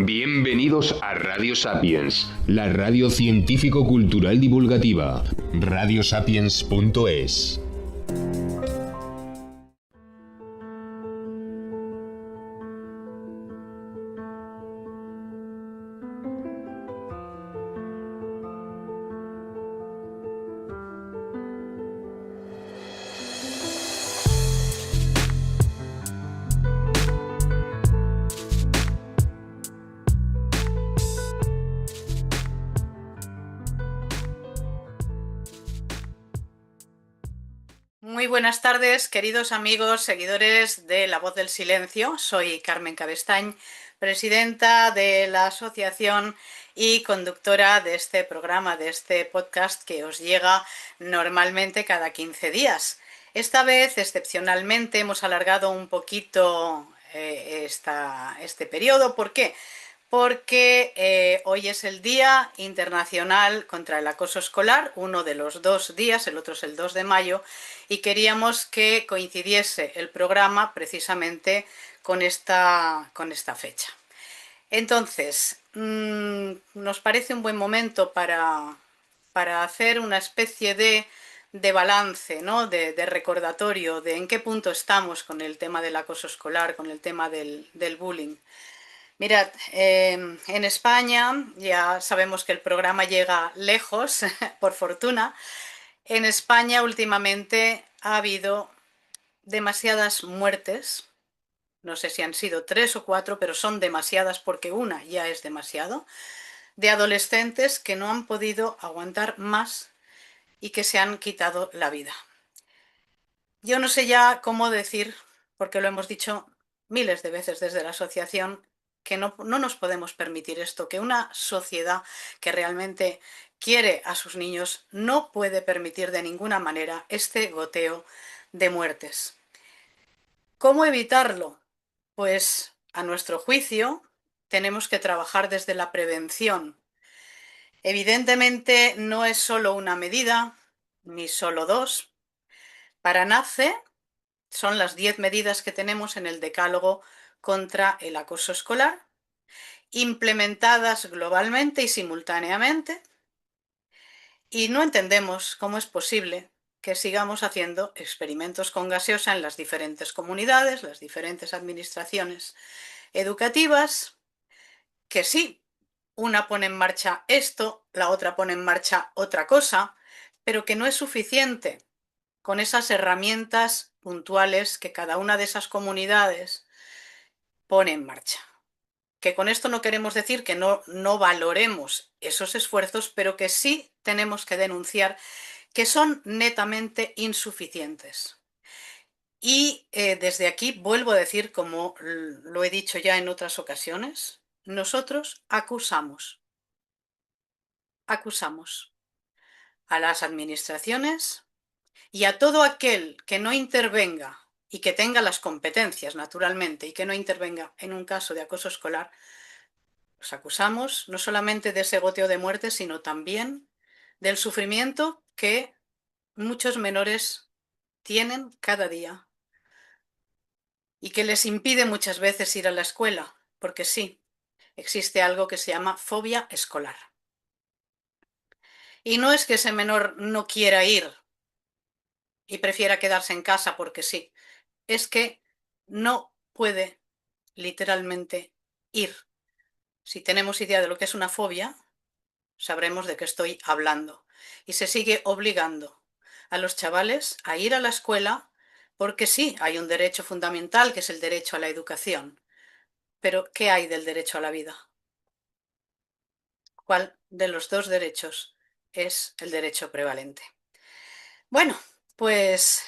Bienvenidos a Radio Sapiens, la radio científico-cultural divulgativa. Radiosapiens.es. Muy buenas tardes, queridos amigos, seguidores de La Voz del Silencio. Soy Carmen Cabestañ, presidenta de la asociación y conductora de este programa, de este podcast que os llega normalmente cada 15 días. Esta vez, excepcionalmente, hemos alargado un poquito este periodo. ¿Por qué? Porque hoy es el Día Internacional contra el Acoso Escolar, uno de los dos días, el otro es el 2 de mayo, y queríamos que coincidiese el programa precisamente con esta fecha. Entonces, nos parece un buen momento para hacer una especie de balance, ¿no? de recordatorio de en qué punto estamos con el tema del acoso escolar, con el tema del bullying. Mirad, en España ya sabemos que el programa llega lejos, por fortuna. En España últimamente ha habido demasiadas muertes, no sé si han sido 3 o 4, pero son demasiadas porque una ya es demasiado, de adolescentes que no han podido aguantar más y que se han quitado la vida. Yo no sé ya cómo decir, porque lo hemos dicho miles de veces desde la asociación, que no nos podemos permitir esto, que una sociedad que realmente quiere a sus niños no puede permitir de ninguna manera este goteo de muertes. ¿Cómo evitarlo? Pues, a nuestro juicio, tenemos que trabajar desde la prevención. Evidentemente, no es solo una medida, ni solo dos. Para NACE son las 10 medidas que tenemos en el decálogo contra el acoso escolar, implementadas globalmente y simultáneamente, y no entendemos cómo es posible que sigamos haciendo experimentos con gaseosa en las diferentes comunidades, las diferentes administraciones educativas, que sí, una pone en marcha esto, la otra pone en marcha otra cosa, pero que no es suficiente con esas herramientas puntuales que cada una de esas comunidades pone en marcha. Que con esto no queremos decir que no valoremos esos esfuerzos, pero que sí tenemos que denunciar que son netamente insuficientes. Y desde aquí vuelvo a decir, como lo he dicho ya en otras ocasiones, nosotros acusamos a las administraciones y a todo aquel que no intervenga y que tenga las competencias, naturalmente, y que no intervenga en un caso de acoso escolar. Los acusamos no solamente de ese goteo de muerte, sino también del sufrimiento que muchos menores tienen cada día y que les impide muchas veces ir a la escuela, porque sí, existe algo que se llama fobia escolar. Y no es que ese menor no quiera ir y prefiera quedarse en casa porque sí, es que no puede literalmente ir. Si tenemos idea de lo que es una fobia, sabremos de qué estoy hablando. Y se sigue obligando a los chavales a ir a la escuela porque sí, hay un derecho fundamental que es el derecho a la educación. Pero ¿qué hay del derecho a la vida? ¿Cuál de los dos derechos es el derecho prevalente? Bueno, pues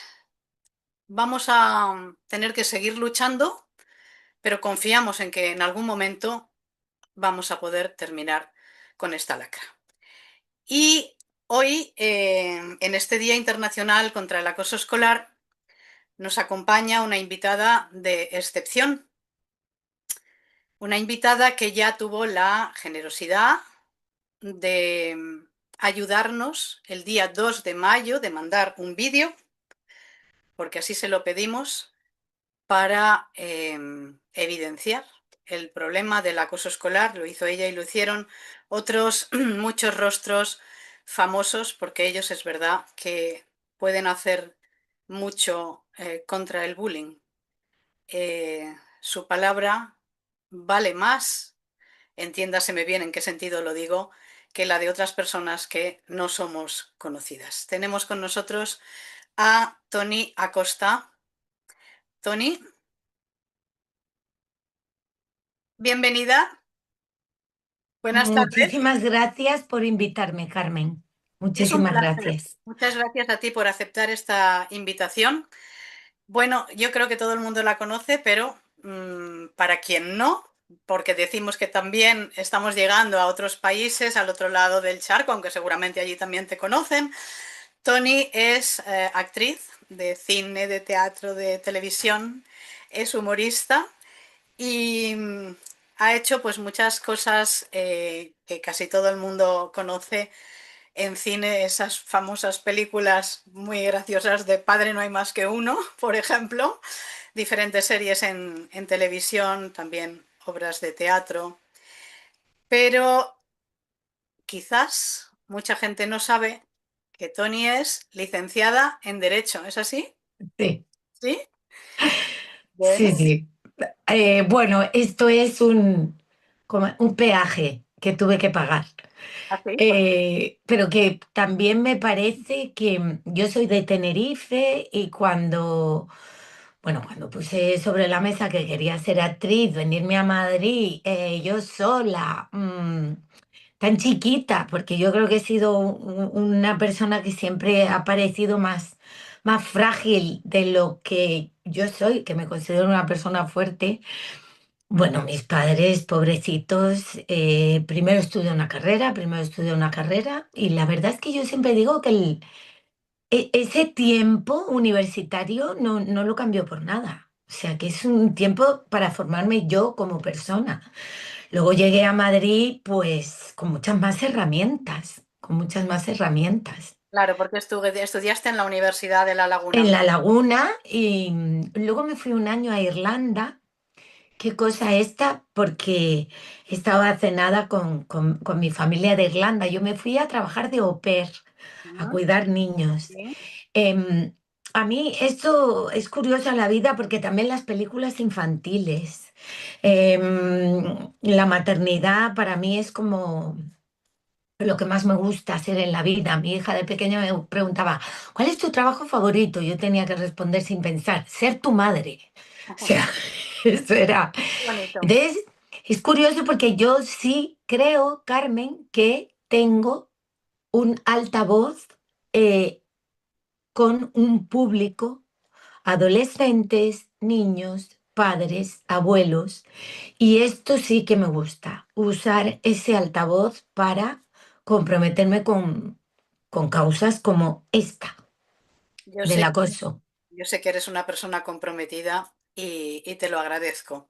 vamos a tener que seguir luchando, pero confiamos en que en algún momento vamos a poder terminar con esta lacra. Y hoy, en este Día Internacional contra el Acoso Escolar, nos acompaña una invitada de excepción, una invitada que ya tuvo la generosidad de ayudarnos el día 2 de mayo, de mandar un vídeo, porque así se lo pedimos, para evidenciar el problema del acoso escolar, lo hizo ella y lo hicieron otros muchos rostros famosos, porque ellos es verdad que pueden hacer mucho contra el bullying. Su palabra vale más, entiéndaseme bien en qué sentido lo digo, que la de otras personas que no somos conocidas. Tenemos con nosotros a Toni Acosta. Toni, bienvenida. Buenas tardes. Muchísimas gracias por invitarme, Carmen. Es un Muchísimas placer. gracias. Muchas gracias a ti por aceptar esta invitación. Bueno, yo creo que todo el mundo la conoce, pero para quien no, porque decimos que también estamos llegando a otros países al otro lado del charco, aunque seguramente allí también te conocen. Toni es actriz de cine, de teatro, de televisión, es humorista y ha hecho pues muchas cosas que casi todo el mundo conoce en cine, esas famosas películas muy graciosas de Padre no hay más que uno, por ejemplo, diferentes series en televisión, también obras de teatro, pero quizás mucha gente no sabe que Toni es licenciada en Derecho, ¿es así? Sí, ¿Sí? sí, Bueno, sí. Bueno, esto es como un peaje que tuve que pagar. así, pues, Pero que también me parece que yo soy de Tenerife y cuando puse sobre la mesa que quería ser actriz, venirme a Madrid, yo sola, tan chiquita, porque yo creo que he sido una persona que siempre ha parecido más frágil de lo que yo soy, que me considero una persona fuerte. Bueno, mis padres, pobrecitos, primero estudié una carrera, y la verdad es que yo siempre digo que ese tiempo universitario no lo cambió por nada. O sea, que es un tiempo para formarme yo como persona. Luego llegué a Madrid, pues con muchas más herramientas, con muchas más herramientas. claro, porque estudiaste en la Universidad de La Laguna. En La Laguna, y luego me fui un año a Irlanda. Qué cosa esta, porque estaba hace nada con mi familia de Irlanda. Yo me fui a trabajar de au pair, a Ujú, cuidar niños. sí. Em, a mí esto es curioso en la vida porque también las películas infantiles, la maternidad para mí es como lo que más me gusta hacer en la vida. Mi hija de pequeña me preguntaba, ¿cuál es tu trabajo favorito? Yo tenía que responder sin pensar, ser tu madre. O sea, eso era. Qué bonito. Entonces, es curioso porque yo sí creo, Carmen, que tengo un altavoz con un público, adolescentes, niños, padres, abuelos, y esto sí que me gusta, usar ese altavoz para comprometerme con causas como esta, Yo del sé, acoso. yo sé que eres una persona comprometida y te lo agradezco.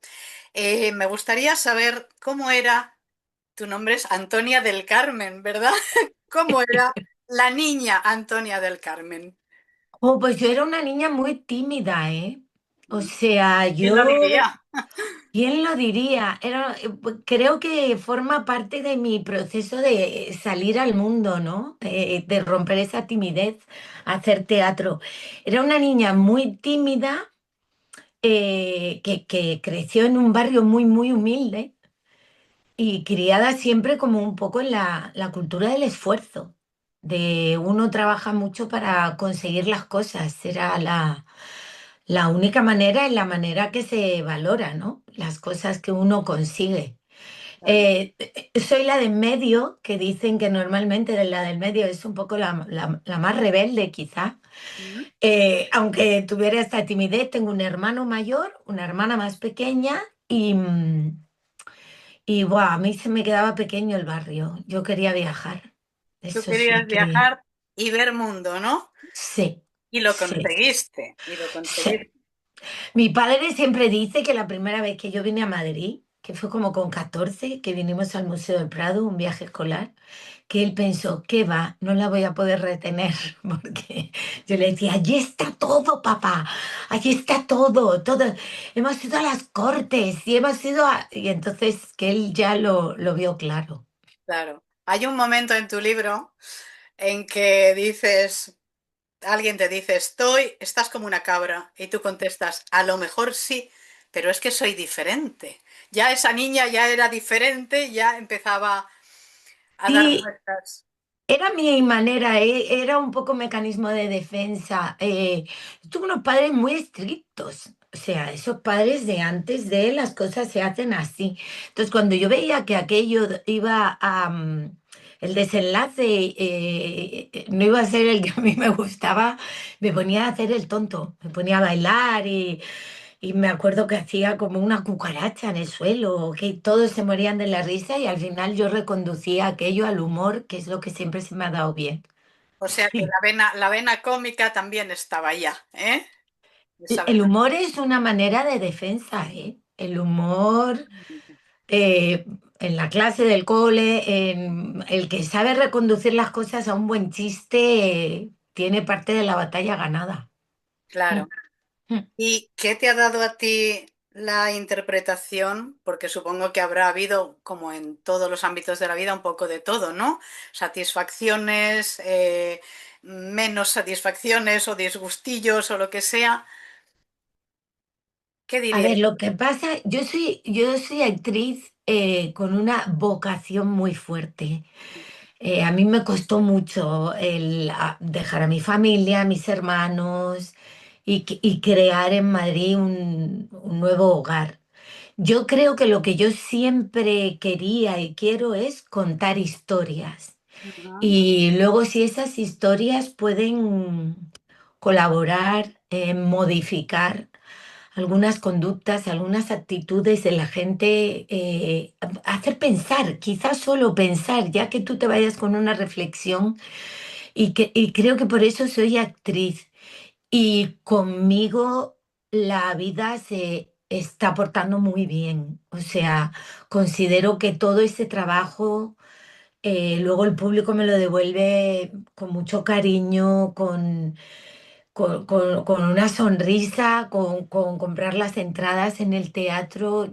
Me gustaría saber cómo era, tu nombre es Antonia del Carmen, ¿verdad? ¿Cómo era la niña Antonia del Carmen? Oh, pues yo era una niña muy tímida, ¿eh? O sea, ¿Quién lo yo, diría? ¿quién lo diría? Creo que forma parte de mi proceso de salir al mundo, ¿no? De romper esa timidez, hacer teatro. Era una niña muy tímida, que creció en un barrio muy humilde y criada siempre como un poco en la cultura del esfuerzo, de uno trabaja mucho para conseguir las cosas. Era la única manera, es la manera que se valora, ¿no? Las cosas que uno consigue. Claro. Soy la de en medio, que dicen que normalmente la del medio es un poco la más rebelde, quizá. Ujú. Aunque tuviera esta timidez, tengo un hermano mayor, una hermana más pequeña, y buah, a mí se me quedaba pequeño el barrio. Yo quería viajar. Tú Eso sí querías que viajar y ver mundo, ¿no? sí, Y lo sí, conseguiste, y lo sí. conseguiste. Mi padre siempre dice que la primera vez que yo vine a Madrid, que fue como con 14, que vinimos al Museo del Prado, un viaje escolar, que él pensó, ¿qué va? No la voy a poder retener, porque yo le decía, allí está todo, papá, allí está todo, todo. Hemos ido a las Cortes y hemos ido a... Y entonces que él ya lo vio claro. Claro. Hay un momento en tu libro en que dices, alguien te dice, estás como una cabra, y tú contestas, a lo mejor sí, pero es que soy diferente. Ya esa niña ya era diferente, ya empezaba a dar Sí, muestras. era mi manera, era un poco mecanismo de defensa. Tuve unos padres muy estrictos, o sea, esos padres de antes de las cosas se hacen así. Entonces, cuando yo veía que aquello iba a... el desenlace no iba a ser el que a mí me gustaba, me ponía a hacer el tonto, me ponía a bailar y me acuerdo que hacía como una cucaracha en el suelo, que todos se morían de la risa y al final yo reconducía aquello al humor, que es lo que siempre se me ha dado bien. O sea que Sí. la vena cómica también estaba ya, ¿eh? Esa El vena. humor es una manera de defensa, ¿eh? El humor eh, en la clase del cole, el que sabe reconducir las cosas a un buen chiste, tiene parte de la batalla ganada. Mm, Claro. mm. ¿Y qué te ha dado a ti la interpretación? Porque supongo que habrá habido, como en todos los ámbitos de la vida, un poco de todo, ¿no? Satisfacciones, menos satisfacciones o disgustillos o lo que sea. ¿Qué A ver, dirías? lo que pasa, yo soy actriz con una vocación muy fuerte. A mí me costó mucho dejar a mi familia, a mis hermanos y crear en Madrid un nuevo hogar. Yo creo que lo que yo siempre quería y quiero es contar historias. Ujú. Y luego si esas historias pueden colaborar en modificar algunas conductas, algunas actitudes de la gente, hacer pensar, quizás solo pensar, ya que tú te vayas con una reflexión y creo que por eso soy actriz y conmigo la vida se está portando muy bien. O sea, considero que todo ese trabajo, luego el público me lo devuelve con mucho cariño, con una sonrisa, con comprar las entradas en el teatro.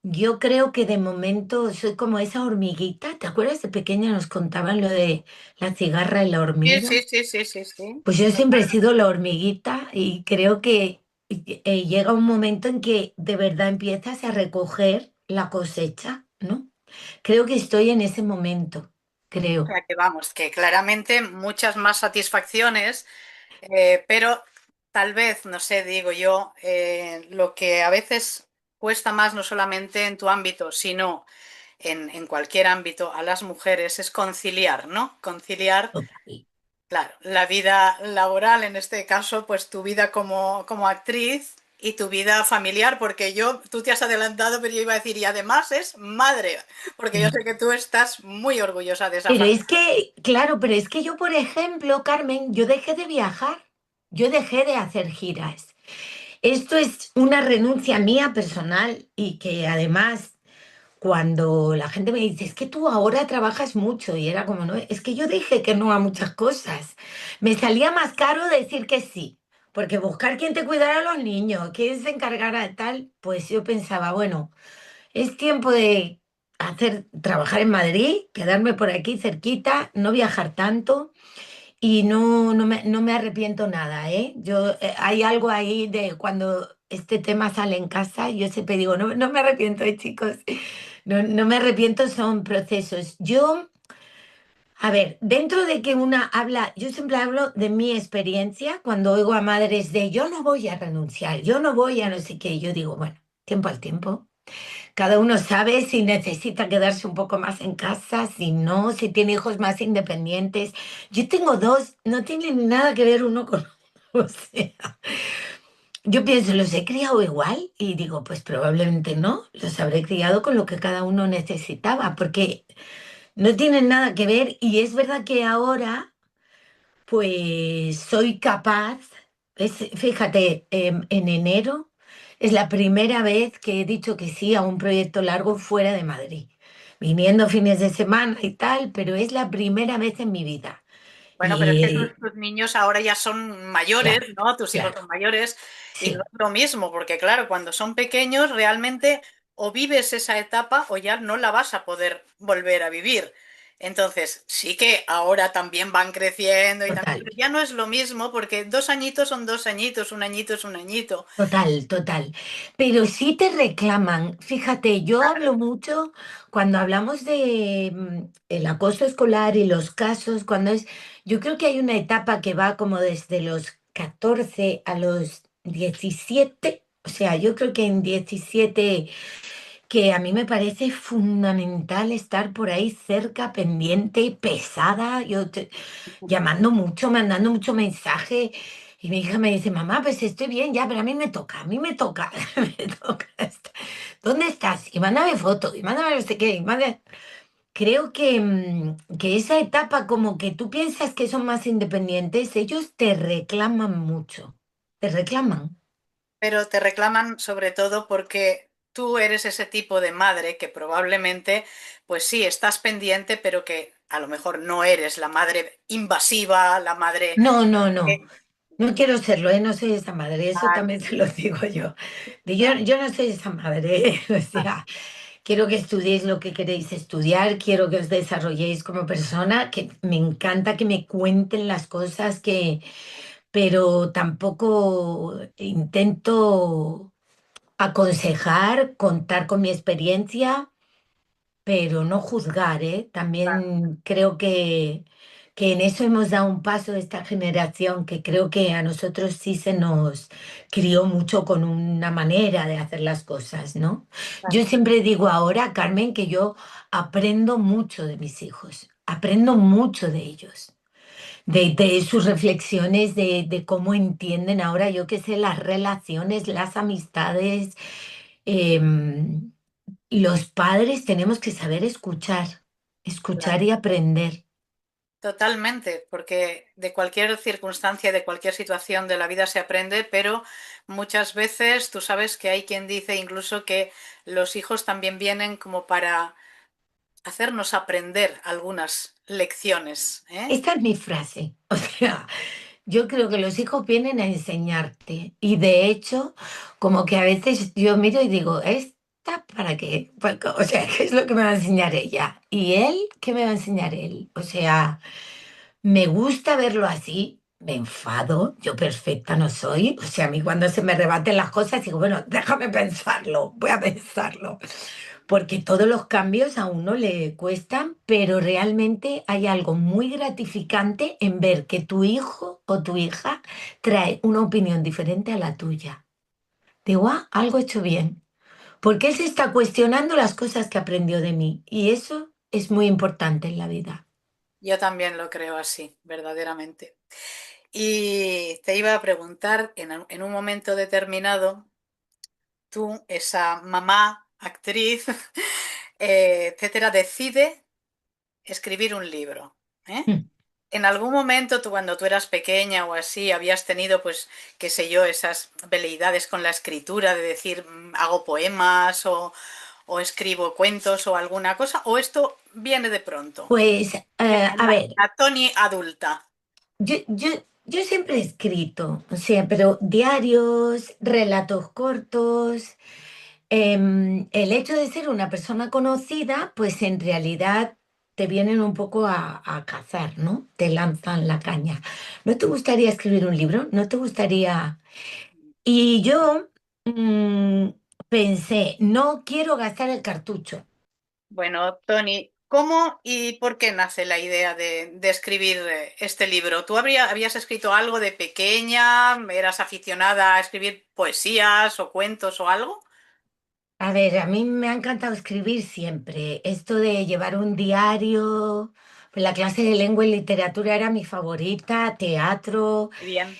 Yo creo que de momento soy como esa hormiguita. ¿Te acuerdas de pequeña nos contaban lo de la cigarra y la Sí, sí, hormiga? sí, sí, sí, sí. Pues yo siempre he sido la hormiguita y creo que llega un momento en que de verdad empiezas a recoger la cosecha, ¿no? Creo que estoy en ese momento, O creo. sea que vamos, que claramente muchas más satisfacciones. Pero tal vez, no sé, digo yo, lo que a veces cuesta más, no solamente en tu ámbito, sino en cualquier ámbito, a las mujeres es conciliar, ¿no? Conciliar, Total. claro, la vida laboral, en este caso, pues tu vida como actriz y tu vida familiar, porque tú te has adelantado, pero yo iba a decir, y además es madre, porque yo sé que tú estás muy orgullosa de esa Pero familia. es que, claro, pero es que yo, por ejemplo, Carmen, yo dejé de viajar, yo dejé de hacer giras. Esto es una renuncia mía personal y que además cuando la gente me dice, es que tú ahora trabajas mucho y era como, no, es que yo dije que no a muchas cosas. Me salía más caro decir que sí, porque buscar quien te cuidara a los niños, quién se encargara de tal, pues yo pensaba, bueno, es tiempo de trabajar en Madrid, quedarme por aquí cerquita, no viajar tanto y no me arrepiento nada, ¿eh? Hay algo ahí de cuando este tema sale en casa, yo siempre digo, no, no me arrepiento, chicos, no me arrepiento, son procesos. A ver, dentro de que una habla, yo siempre hablo de mi experiencia cuando oigo a madres de yo no voy a renunciar, yo no voy a no sé qué, yo digo, bueno, tiempo al tiempo. Cada uno sabe si necesita quedarse un poco más en casa, si no, si tiene hijos más independientes. Yo tengo dos, no tienen nada que ver uno con otro. O sea, yo pienso, los he criado igual y digo, pues probablemente no, los habré criado con lo que cada uno necesitaba, porque no tienen nada que ver y es verdad que ahora, pues soy capaz, fíjate, en enero. Es la primera vez que he dicho que sí a un proyecto largo fuera de Madrid, viniendo fines de semana y tal, pero es la primera vez en mi vida. Bueno, pero es que Y tus niños ahora ya son mayores, claro, ¿no? Tus hijos claro, son mayores y no sí, es lo mismo, porque claro, cuando son pequeños realmente o vives esa etapa o ya no la vas a poder volver a vivir. Entonces, sí que ahora también van creciendo y también, total. pero ya no es lo mismo porque 2 añitos son 2 añitos, un añito es un añito. Total, total. Pero sí te reclaman. Fíjate, yo hablo mucho cuando hablamos de el acoso escolar y los casos, yo creo que hay una etapa que va como desde los 14 a los 17. O sea, yo creo que en 17 que a mí me parece fundamental estar por ahí cerca, pendiente, pesada. Llamando mucho, mandando mucho mensaje. Y mi hija me dice, mamá, pues estoy bien ya, pero a mí me toca, me toca. ¿Dónde estás? Y mándame fotos, y mándame no sé qué. Creo que esa etapa como que tú piensas que son más independientes, ellos te reclaman mucho, te reclaman. Pero te reclaman sobre todo porque tú eres ese tipo de madre que probablemente, pues sí, estás pendiente, pero que a lo mejor no eres la madre invasiva, la madre... No, no, no. que- No quiero serlo, ¿eh? No soy esa madre, eso Vale, también te lo digo yo. Yo no soy esa madre, ¿eh? O sea, quiero que estudiéis lo que queréis estudiar, quiero que os desarrolléis como persona, que me encanta que me cuenten las cosas pero tampoco intento aconsejar, contar con mi experiencia, pero no juzgar, ¿eh? vale. También creo que en eso hemos dado un paso esta generación, que creo que a nosotros sí se nos crió mucho con una manera de hacer las cosas, ¿no? Yo Vale. siempre digo ahora, Carmen, que yo aprendo mucho de mis hijos, aprendo mucho de ellos. De sus reflexiones, de cómo entienden ahora, yo qué sé, las relaciones, las amistades, em, los padres tenemos que saber escuchar, escuchar y aprender. Totalmente, porque de cualquier circunstancia, de cualquier situación de la vida se aprende, pero muchas veces tú sabes que hay quien dice incluso que los hijos también vienen como para hacernos aprender algunas lecciones, ¿eh? Esta es mi frase. O sea, yo creo que los hijos vienen a enseñarte y de hecho, como que a veces yo miro y digo, ¿esta para qué? O sea, ¿qué es lo que me va a enseñar ella? ¿Y él? ¿Qué me va a enseñar él? O sea, me gusta verlo así. Me enfado, yo perfecta no soy. O sea, a mí cuando se me rebaten las cosas digo, bueno, déjame pensarlo, voy a pensarlo. Porque todos los cambios a uno le cuestan, pero realmente hay algo muy gratificante en ver que tu hijo o tu hija trae una opinión diferente a la tuya. Digo, algo he hecho bien. Porque él se está cuestionando las cosas que aprendió de mí. Y eso es muy importante en la vida. Yo también lo creo así, verdaderamente. Y te iba a preguntar, en un momento determinado, tú, esa mamá, actriz, etcétera, decide escribir un libro, ¿eh? Mm. En algún momento, tú cuando tú eras pequeña o así, habías tenido, pues, qué sé yo, esas veleidades con la escritura de decir, hago poemas o escribo cuentos o alguna cosa, o esto viene de pronto, Pues, a ver, la Tony adulta. yo siempre he escrito, o sea, pero diarios, relatos cortos. El hecho de ser una persona conocida, pues en realidad te vienen un poco a cazar, ¿no? Te lanzan la caña. ¿No te gustaría escribir un libro? ¿No te gustaría? Y yo mm, pensé, no quiero gastar el cartucho. Bueno, Tony, ¿cómo y por qué nace la idea de escribir este libro? ¿Tú habías escrito algo de pequeña? ¿Eras aficionada a escribir poesías o cuentos o algo? A ver, a mí me ha encantado escribir siempre. Esto de llevar un diario, pues la clase de lengua y literatura era mi favorita, teatro. Bien.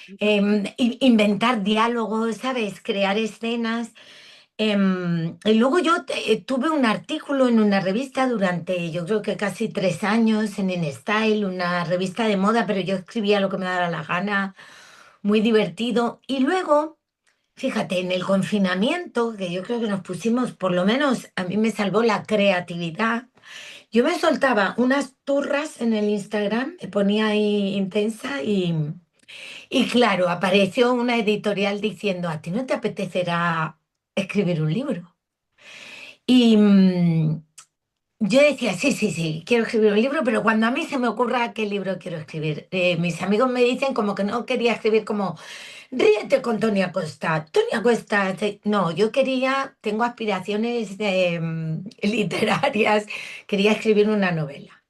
Inventar diálogos, ¿sabes? Crear escenas. Y luego yo tuve un artículo en una revista durante, yo creo que casi 3 años, en InStyle, una revista de moda, pero yo escribía lo que me daba la gana, muy divertido. Y luego Fíjate, en el confinamiento, que yo creo que nos pusimos, por lo menos a mí me salvó la creatividad. Yo me soltaba unas turras en el Instagram, me ponía ahí intensa y claro, apareció una editorial diciendo, ¿a ti no te apetecerá escribir un libro? Y yo decía, sí, sí, sí, quiero escribir un libro, pero cuando a mí se me ocurra qué libro quiero escribir, mis amigos me dicen como que no quería escribir como ríete con Tony Acosta. Tony Acosta, no, yo quería, tengo aspiraciones literarias, quería escribir una novela.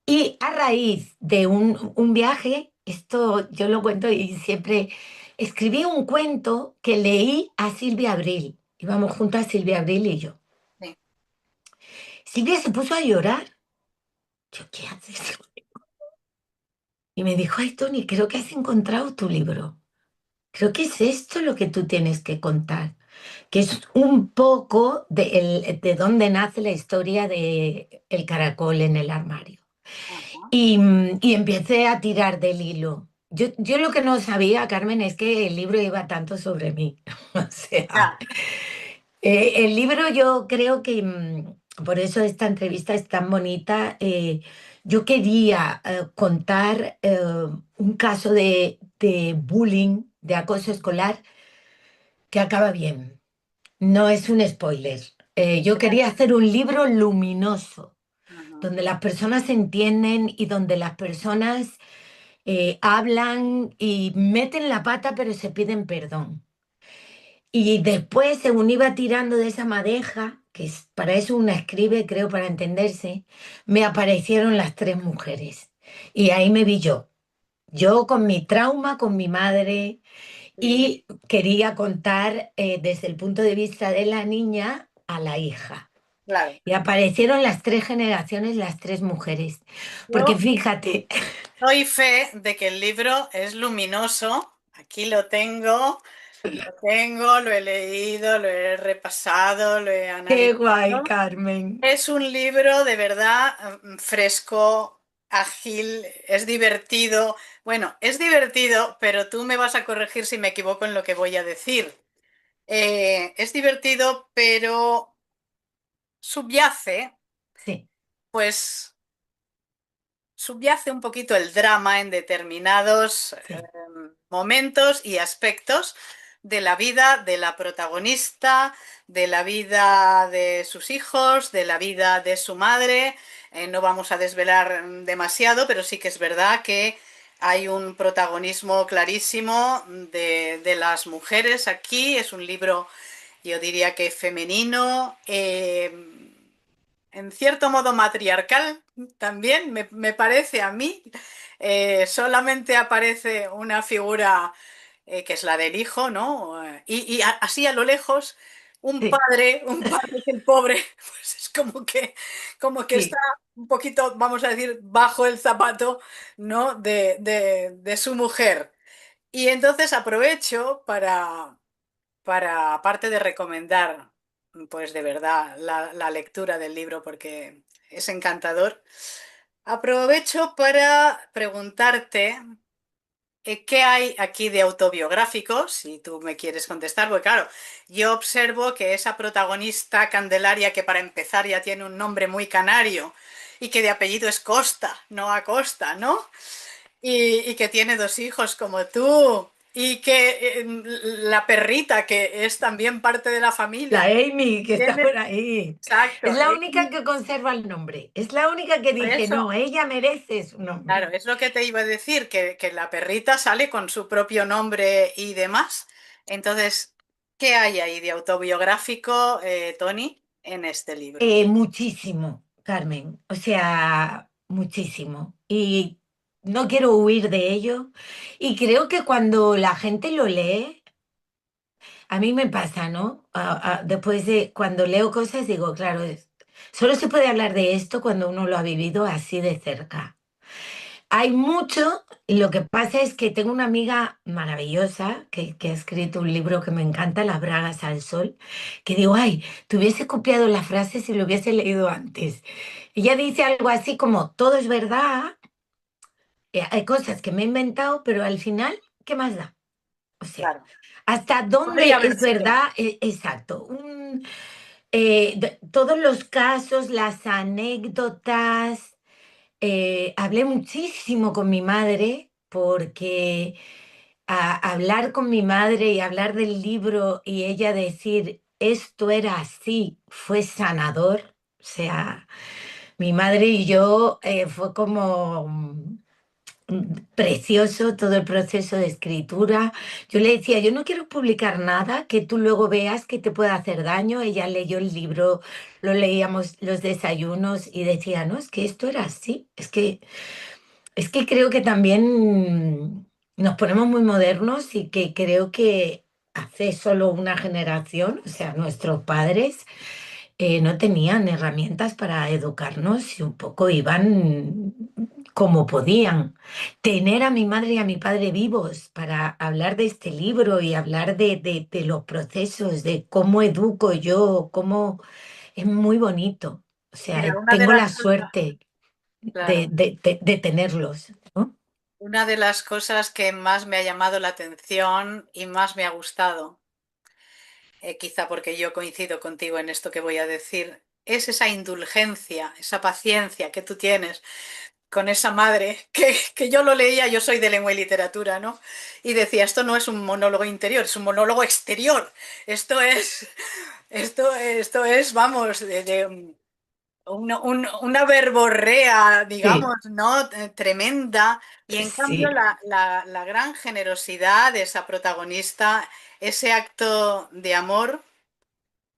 Y a raíz de un viaje, esto yo lo cuento y siempre escribí un cuento que leí a Silvia Abril. Íbamos juntas Silvia Abril y yo. Sí. Silvia se puso a llorar. Yo, ¿qué haces? Y me dijo, ay, Tony, creo que has encontrado tu libro. Creo que es esto lo que tú tienes que contar, que es un poco de dónde nace la historia de el caracol en el armario. Ajá. Y empecé a tirar del hilo. Yo lo que no sabía, Carmen, es que el libro iba tanto sobre mí. O sea, Ya, el libro yo creo que, por eso esta entrevista es tan bonita, yo quería contar un caso de bullying, de acoso escolar, que acaba bien. No es un spoiler. Yo quería hacer un libro luminoso, ajá. donde las personas se entienden y donde las personas hablan y meten la pata, pero se piden perdón. Y después, según iba tirando de esa madeja, que es, para eso una escribe, creo, para entenderse, me aparecieron las tres mujeres. Y ahí me vi yo con mi trauma, con mi madre, Sí, y quería contar desde el punto de vista de la niña a la hija. claro. Y aparecieron las tres generaciones, las tres mujeres. Porque Yo fíjate, doy fe de que el libro es luminoso. Aquí lo he leído, lo he repasado, lo he qué guay, analizado. Carmen. Es un libro de verdad fresco, ágil, es divertido. Bueno, es divertido, pero tú me vas a corregir si me equivoco en lo que voy a decir. Es divertido, pero subyace, Sí, pues subyace un poquito el drama en determinados sí, momentos y aspectos de la vida de la protagonista, de la vida de sus hijos, de la vida de su madre. No vamos a desvelar demasiado, pero sí que es verdad que hay un protagonismo clarísimo de las mujeres aquí. Es un libro, yo diría que femenino. En cierto modo matriarcal también, me parece a mí. Solamente aparece una figura que es la del hijo, ¿no? Así a lo lejos, sí, un padre que el pobre, pues es como que está sí. un poquito, vamos a decir, bajo el zapato, ¿no? De su mujer. Y entonces aprovecho aparte de recomendar, pues de verdad, la lectura del libro porque es encantador, aprovecho para preguntarte qué hay aquí de autobiográfico, si tú me quieres contestar, porque claro, yo observo que esa protagonista Candelaria, que para empezar ya tiene un nombre muy canario y que de apellido es Costa, no Acosta, ¿no? Y que tiene dos hijos como tú, y que la perrita, que es también parte de la La familia, Amy, que está tiene, por ahí. exacto, Es la única que conserva el nombre. Es la única que por dije, eso, no, ella merece su claro, nombre. es lo que te iba a decir, que la perrita sale con su propio nombre y demás. Entonces, ¿qué hay ahí de autobiográfico, Tony, en este libro? Muchísimo, Carmen. O sea, muchísimo. Y no quiero huir de ello. Y creo que cuando la gente lo lee, a mí me pasa, ¿no? Después de cuando leo cosas, digo, claro, solo se puede hablar de esto cuando uno lo ha vivido así de cerca. Hay mucho, y lo que pasa es que tengo una amiga maravillosa que ha escrito un libro que me encanta, Las Bragas al Sol, que digo, ay, te hubiese copiado la frase si lo hubiese leído antes. Ella dice algo así como, todo es verdad, hay cosas que me he inventado, pero al final, ¿qué más da? O sea, Claro, ¿Hasta dónde Podría es haber sido. verdad? Exacto. Todos los casos, las anécdotas. Hablé muchísimo con mi madre porque hablar con mi madre y hablar del libro y ella decir esto era así fue sanador. O sea, mi madre y yo fue como precioso todo el proceso de escritura. Yo le decía, yo no quiero publicar nada que tú luego veas que te pueda hacer daño. Ella leyó el libro, lo leíamos los desayunos y decía, no, es que esto era así. Es que creo que también nos ponemos muy modernos y que creo que hace solo una generación, o sea, nuestros padres no tenían herramientas para educarnos y un poco iban como podían. Tener a mi madre y a mi padre vivos para hablar de este libro y hablar de los procesos, de cómo educo yo, cómo es muy bonito. O sea, Mira, una de tengo las la cosas, suerte claro, de tenerlos, ¿no? una de las cosas que más me ha llamado la atención y más me ha gustado, quizá porque yo coincido contigo en esto que voy a decir, es esa indulgencia, esa paciencia que tú tienes con esa madre, que yo lo leía, yo soy de lengua y literatura, ¿no? Y decía, esto no es un monólogo interior, es un monólogo exterior. Esto es, esto es, vamos, de una verborrea, Sí, digamos, ¿no? Tremenda. Y en cambio sí, la gran generosidad de esa protagonista, ese acto de amor,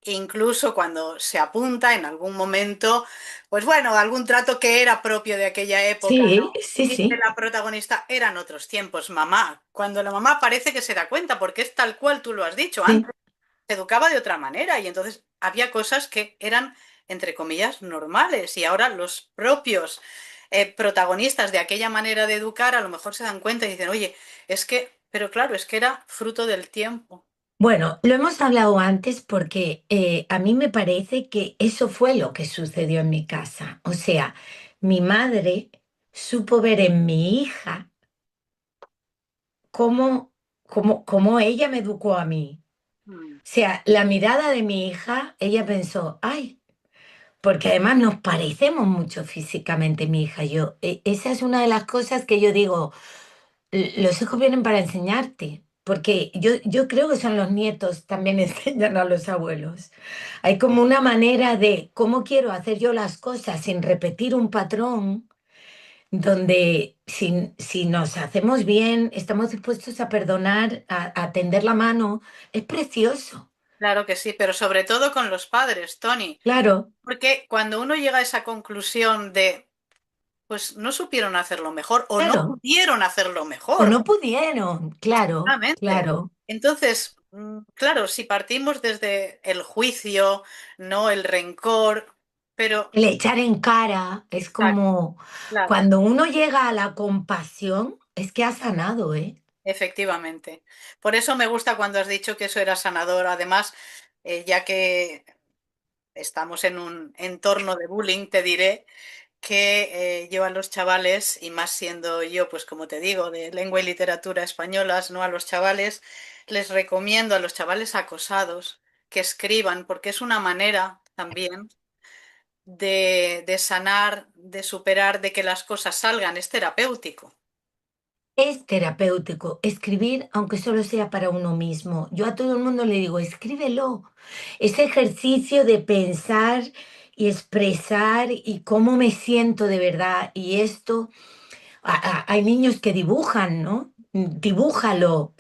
incluso cuando se apunta en algún momento, pues bueno, algún trato que era propio de aquella época, sí, ¿no? sí, Dice sí, la protagonista, eran otros tiempos, mamá. Cuando la mamá parece que se da cuenta, porque es tal cual tú lo has dicho sí. antes, se educaba de otra manera y entonces había cosas que eran, entre comillas, normales y ahora los propios protagonistas de aquella manera de educar a lo mejor se dan cuenta y dicen, oye, es que, pero claro, es que era fruto del tiempo. Bueno, lo hemos hablado antes porque a mí me parece que eso fue lo que sucedió en mi casa. O sea, mi madre supo ver en mi hija cómo ella me educó a mí. Mm, O sea, la mirada de mi hija, ella pensó, ay, porque además nos parecemos mucho físicamente, mi hija y yo. Esa es una de las cosas que yo digo. Los hijos vienen para enseñarte, porque yo creo que son los nietos también enseñan a los abuelos. Hay como una manera de cómo quiero hacer yo las cosas sin repetir un patrón, donde si nos hacemos bien, estamos dispuestos a perdonar, a tender la mano, es precioso. claro que sí, pero sobre todo con los padres, Tony, Claro, porque cuando uno llega a esa conclusión de, pues no supieron hacerlo mejor o no claro. pudieron hacerlo O mejor. no pudieron, claro, Exactamente. claro. Entonces, claro, si partimos desde el juicio, no el rencor, pero, El echar en cara es exacto, como claro, cuando uno llega a la compasión, es que ha sanado, ¿eh? efectivamente. Por eso me gusta cuando has dicho que eso era sanador. Además, ya que estamos en un entorno de bullying, te diré que yo a los chavales, y más siendo yo, pues como te digo, de lengua y literatura españolas, no a los chavales, les recomiendo a los chavales acosados que escriban, porque es una manera también de sanar, de superar, de que las cosas salgan, es terapéutico. Es terapéutico escribir, aunque solo sea para uno mismo. Yo a todo el mundo le digo, escríbelo. Ese ejercicio de pensar y expresar y cómo me siento de verdad. Y esto, hay niños que dibujan, ¿no? Dibújalo,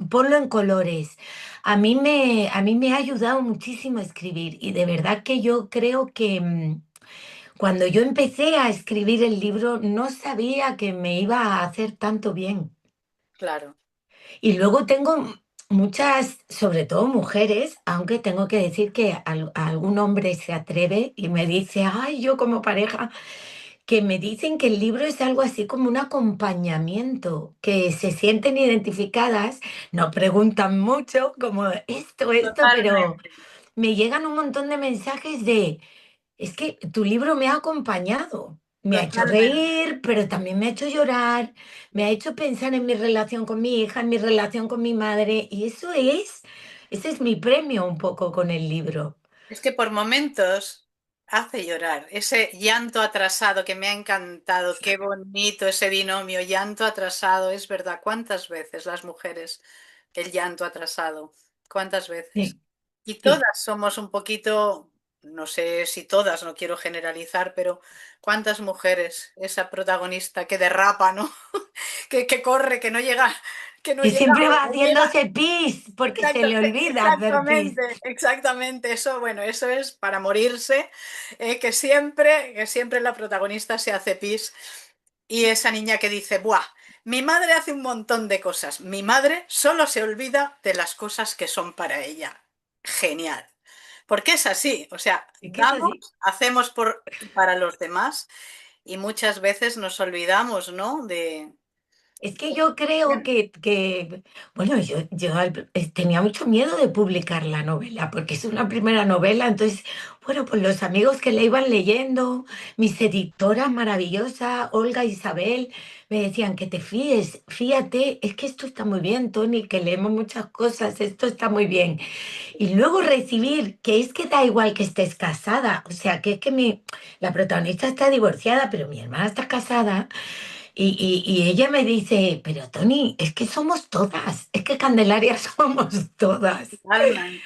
ponlo en colores. A mí me ha ayudado muchísimo a escribir y de verdad que yo creo que cuando yo empecé a escribir el libro no sabía que me iba a hacer tanto bien. Claro, Y luego tengo muchas, sobre todo mujeres, aunque tengo que decir que algún hombre se atreve y me dice, ay, yo como pareja, que me dicen que el libro es algo así como un acompañamiento, que se sienten identificadas, no preguntan mucho como esto, pero totalmente. me llegan un montón de mensajes de, es que tu libro me ha acompañado. Me ha hecho Totalmente. reír, pero también me ha hecho llorar, me ha hecho pensar en mi relación con mi hija, en mi relación con mi madre, y ese es mi premio un poco con el libro. Es que por momentos hace llorar. Ese llanto atrasado que me ha encantado. Qué bonito ese binomio, llanto atrasado. Es verdad, ¿cuántas veces las mujeres el llanto atrasado? ¿Cuántas veces? Sí, Y todas sí. somos un poquito, no sé si todas, no quiero generalizar, pero ¿cuántas mujeres? Esa protagonista que derrapa, ¿no? Que corre, que no Que llega, siempre va o llega. haciéndose pis, porque se Exacto, le olvida hacer pis. exactamente, exactamente. Eso, bueno, eso es para morirse, que siempre la protagonista se hace pis y esa niña que dice, ¡buah! Mi madre hace un montón de cosas. Mi madre solo se olvida de las cosas que son para ella. Genial. Porque es así, o sea, Es que es damos, así. hacemos para los demás y muchas veces nos olvidamos, ¿no? Es que yo creo bueno, tenía mucho miedo de publicar la novela, porque es una primera novela, entonces, bueno, pues los amigos que la iban leyendo, mis editoras maravillosas, Olga, Isabel, me decían que te fíes, fíjate, es que esto está muy bien, Tony, que leemos muchas cosas, esto está muy bien. Y luego recibir que es que da igual que estés casada, o sea, que es que la protagonista está divorciada, pero mi hermana está casada. Y ella me dice, pero Tony, es que somos todas, es que Candelaria somos todas. Totalmente,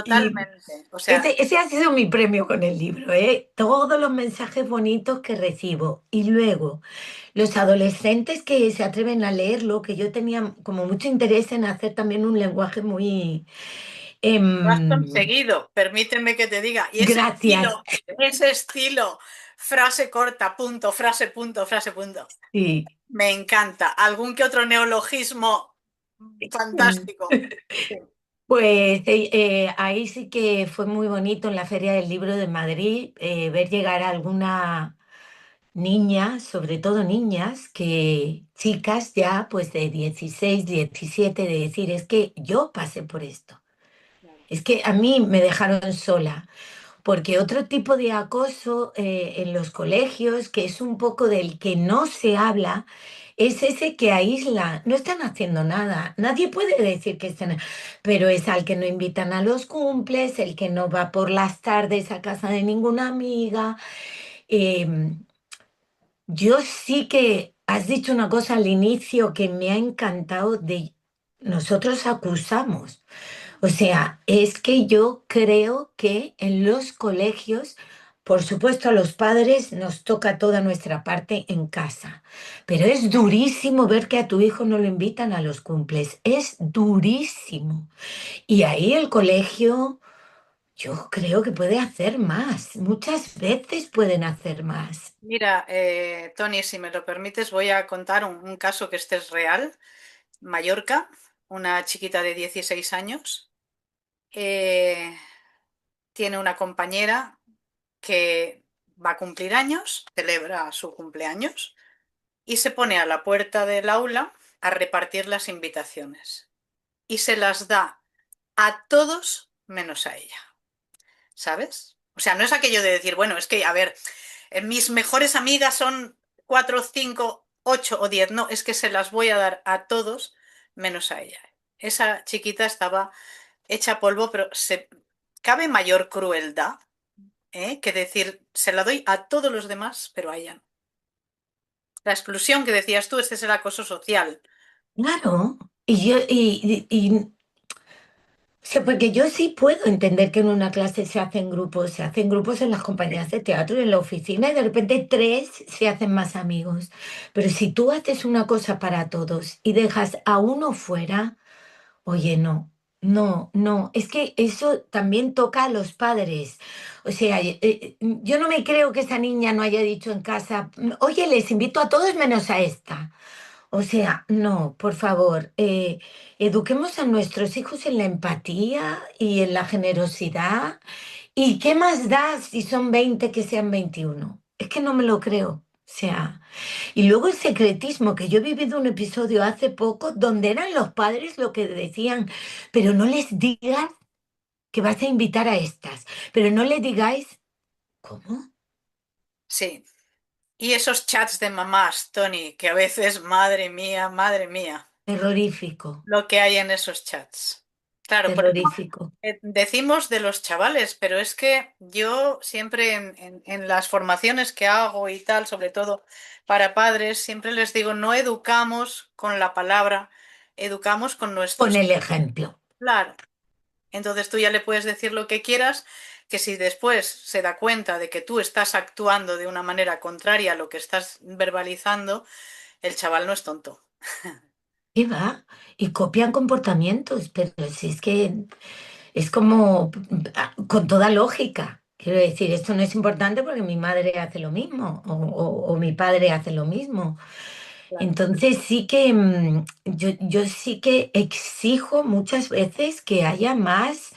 Y totalmente. O sea, ese ha sido mi premio con el libro, ¿eh? Todos los mensajes bonitos que recibo. Y luego, los adolescentes que se atreven a leerlo, que yo tenía como mucho interés en hacer también un lenguaje muy... lo has em, conseguido, permíteme que te diga. Y gracias. ese estilo, frase corta, punto, frase, punto. Sí. Me encanta. ¿Algún que otro neologismo fantástico? Sí, Pues ahí sí que fue muy bonito en la Feria del Libro de Madrid ver llegar a alguna niña, sobre todo niñas, que chicas ya pues de 16, 17, de decir, es que yo pasé por esto, claro. es que a mí me dejaron sola. Porque otro tipo de acoso en los colegios, que es un poco del que no se habla, es ese que aísla. No están haciendo nada. Nadie puede decir que están, pero es al que no invitan a los cumples, el que no va por las tardes a casa de ninguna amiga. Eh, yo sí que has dicho una cosa al inicio que me ha encantado de nosotros acusamos. O sea, es que yo creo que en los colegios, por supuesto, a los padres nos toca toda nuestra parte en casa, pero es durísimo ver que a tu hijo no lo invitan a los cumples, es durísimo. Y ahí el colegio, yo creo que puede hacer más, muchas veces pueden hacer más. Mira, Tony, si me lo permites, voy a contar un caso que este es real. Mallorca, una chiquita de 16 años, eh, tiene una compañera que va a cumplir años, celebra su cumpleaños y se pone a la puerta del aula a repartir las invitaciones y se las da a todos menos a ella, ¿sabes? O sea, no es aquello de decir, bueno, es que, a ver, mis mejores amigas son 4, 5, 8 o 10. No, es que se las voy a dar a todos menos a ella. Esa chiquita estaba hecha polvo, pero cabe mayor crueldad, que decir, se la doy a todos los demás, pero a ella no. La exclusión que decías tú, este es el acoso social. Claro, sí, porque yo sí puedo entender que en una clase se hacen grupos en las compañías de teatro y en la oficina y de repente tres se hacen más amigos. Pero si tú haces una cosa para todos y dejas a uno fuera, oye, no, no, no, es que eso también toca a los padres. O sea, yo no me creo que esa niña no haya dicho en casa, oye, les invito a todos menos a esta. O sea, no, por favor, eduquemos a nuestros hijos en la empatía y en la generosidad. ¿Y qué más da si son 20 que sean 21? Es que no me lo creo. O sea, y luego el secretismo, que yo he vivido un episodio hace poco donde eran los padres lo que decían, pero no les digas que vas a invitar a estas, pero no le digáis, ¿cómo? Sí, Y esos chats de mamás, Tony, que a veces, madre mía, Terrorífico, lo que hay en esos chats. Claro, por eso terrorífico. decimos de los chavales, pero es que yo siempre en las formaciones que hago y tal, sobre todo para padres, siempre les digo, no educamos con la palabra, educamos con Con nuestros... el ejemplo. Claro. Entonces tú ya le puedes decir lo que quieras, que si después se da cuenta de que tú estás actuando de una manera contraria a lo que estás verbalizando, el chaval no es tonto. ¿Qué va? Y copian comportamientos, pero si es que es como con toda lógica. Quiero decir, esto no es importante porque mi madre hace lo mismo o mi padre hace lo mismo. Claro. Entonces sí que yo sí que exijo muchas veces que haya más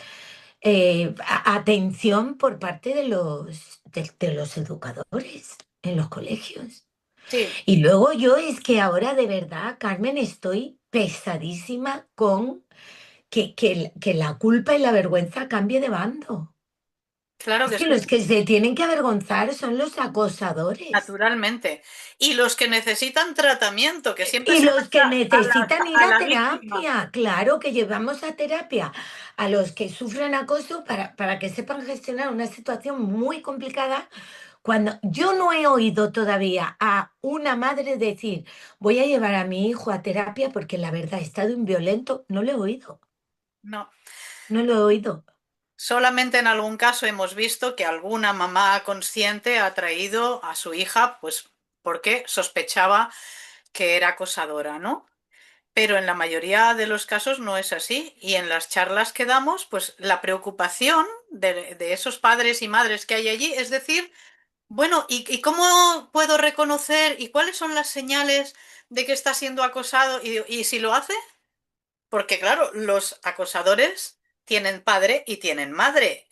atención por parte de los educadores en los colegios. Sí, Y luego yo es que ahora de verdad, Carmen, estoy pesadísima con que la culpa y la vergüenza cambie de bando. claro Es que que sí, los que se tienen que avergonzar son los acosadores. naturalmente. Y los que necesitan tratamiento, que siempre Y se los que manda necesitan ir a a la víctima. terapia, claro que llevamos a terapia a los que sufren acoso para que sepan gestionar una situación muy complicada. Cuando yo no he oído todavía a una madre decir, voy a llevar a mi hijo a terapia porque la verdad ha estado inviolento, no lo he oído, No. no lo he oído. Solamente en algún caso hemos visto que alguna mamá consciente ha traído a su hija, pues porque sospechaba que era acosadora, ¿no? Pero en la mayoría de los casos no es así. Y en las charlas que damos, pues la preocupación de esos padres y madres que hay allí es decir, bueno, y cómo puedo reconocer y cuáles son las señales de que está siendo acosado y si lo hace? Porque claro, los acosadores tienen padre y tienen madre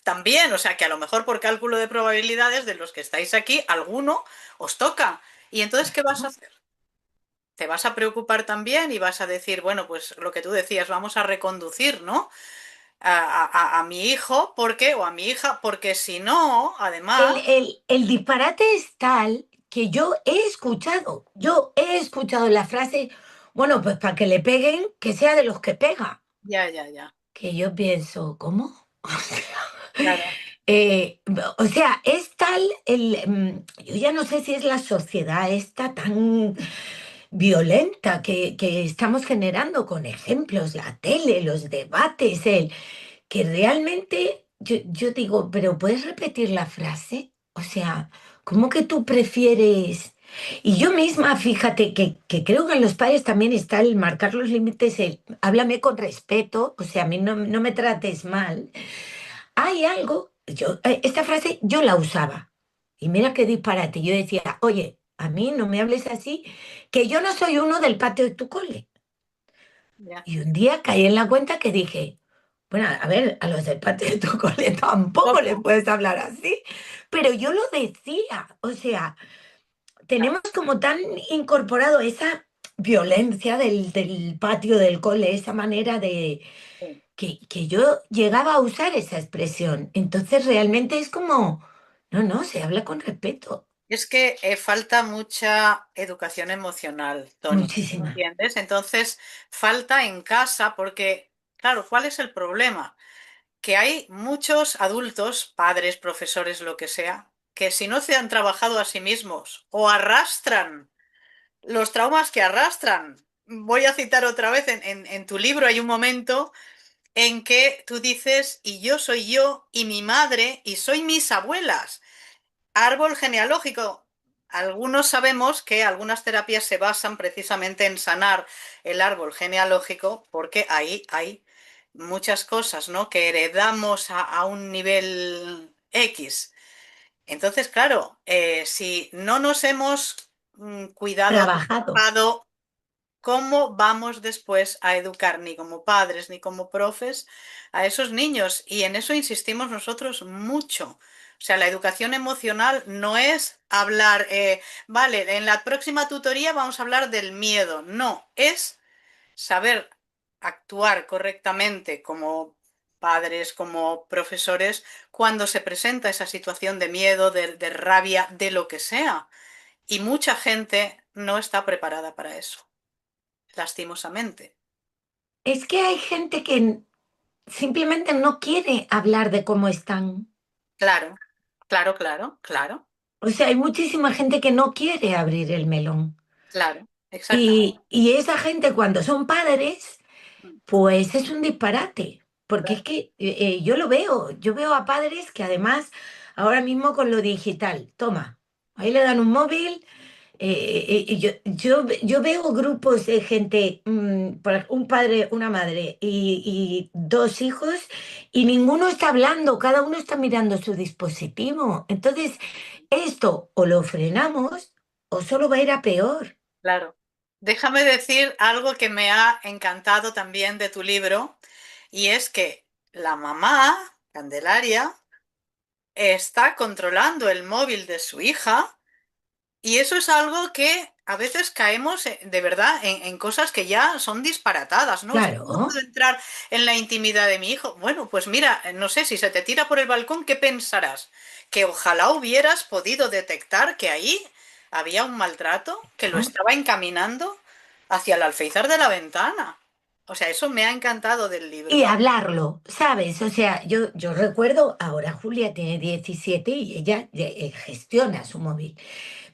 también, o sea que a lo mejor por cálculo de probabilidades de los que estáis aquí, alguno os toca. ¿Y entonces qué vas a hacer? Te vas a preocupar también y vas a decir, bueno, pues lo que tú decías, vamos a reconducir, ¿no? A mi hijo, ¿por qué? O a mi hija, porque si no, además, El disparate es tal que yo he escuchado la frase, bueno, pues para que le peguen, que sea de los que pega. ya, ya, ya, Que yo pienso, ¿cómo? claro, Eh, o sea, es tal yo ya no sé si es la sociedad esta tan violenta que estamos generando con ejemplos, la tele, los debates, que realmente yo digo, pero ¿puedes repetir la frase? O sea, ¿cómo que tú prefieres? Y yo misma, fíjate que creo que en los padres también está el marcar los límites, el háblame con respeto, o sea, a mí no me trates mal. Hay algo, esta frase yo la usaba. Y mira qué disparate. Yo decía, oye, a mí no me hables así, que yo no soy uno del patio de tu cole. ya. Y un día caí en la cuenta que dije, bueno, a ver, a los del patio de tu cole tampoco les Poco, puedes hablar así. Pero yo lo decía, o sea, tenemos como tan incorporado esa violencia del patio del cole, esa manera de sí. que yo llegaba a usar esa expresión. Entonces realmente es como, no, se habla con respeto. Es que falta mucha educación emocional, Tony, Muchísima. ¿entiendes? Entonces, falta en casa porque, claro, ¿cuál es el problema? Que hay muchos adultos, padres, profesores, lo que sea, que si no se han trabajado a sí mismos o arrastran los traumas que arrastran. Voy a citar otra vez, en tu libro hay un momento en que tú dices, y yo soy yo, y mi madre, y soy mis abuelas. Árbol genealógico. Algunos sabemos que algunas terapias se basan precisamente en sanar el árbol genealógico porque ahí hay muchas cosas, ¿no? Que heredamos a un nivel X. Entonces, claro, si no nos hemos cuidado, Trabajado. trabajado, ¿cómo vamos después a educar ni como padres ni como profes a esos niños? Y en eso insistimos nosotros mucho. O sea, la educación emocional no es hablar, vale, en la próxima tutoría vamos a hablar del miedo. No, es saber actuar correctamente como padres, como profesores, cuando se presenta esa situación de miedo, de rabia, de lo que sea. Y mucha gente no está preparada para eso, lastimosamente. Es que hay gente que simplemente no quiere hablar de cómo están. Claro, claro, claro, claro, O sea, hay muchísima gente que no quiere abrir el melón. claro, exactamente. Y esa gente cuando son padres, pues es un disparate. Porque es Claro, que yo veo a padres que además ahora mismo con lo digital, toma, ahí le dan un móvil. Yo veo grupos de gente, un padre, una madre y dos hijos, y ninguno está hablando, cada uno está mirando su dispositivo. Entonces, esto o lo frenamos o solo va a ir a peor. claro. Déjame decir algo que me ha encantado también de tu libro, y es que la mamá, Candelaria, está controlando el móvil de su hija. Y eso es algo que a veces caemos de verdad en cosas que ya son disparatadas, ¿no? Es que no Claro. puedo entrar en la intimidad de mi hijo. Bueno, pues mira, no sé, si se te tira por el balcón, ¿qué pensarás? Que ojalá hubieras podido detectar que ahí había un maltrato que lo estaba encaminando hacia el alféizar de la ventana. O sea, eso me ha encantado del Y libro. hablarlo, ¿sabes? O sea, yo recuerdo, ahora Julia tiene 17 y ella gestiona su móvil,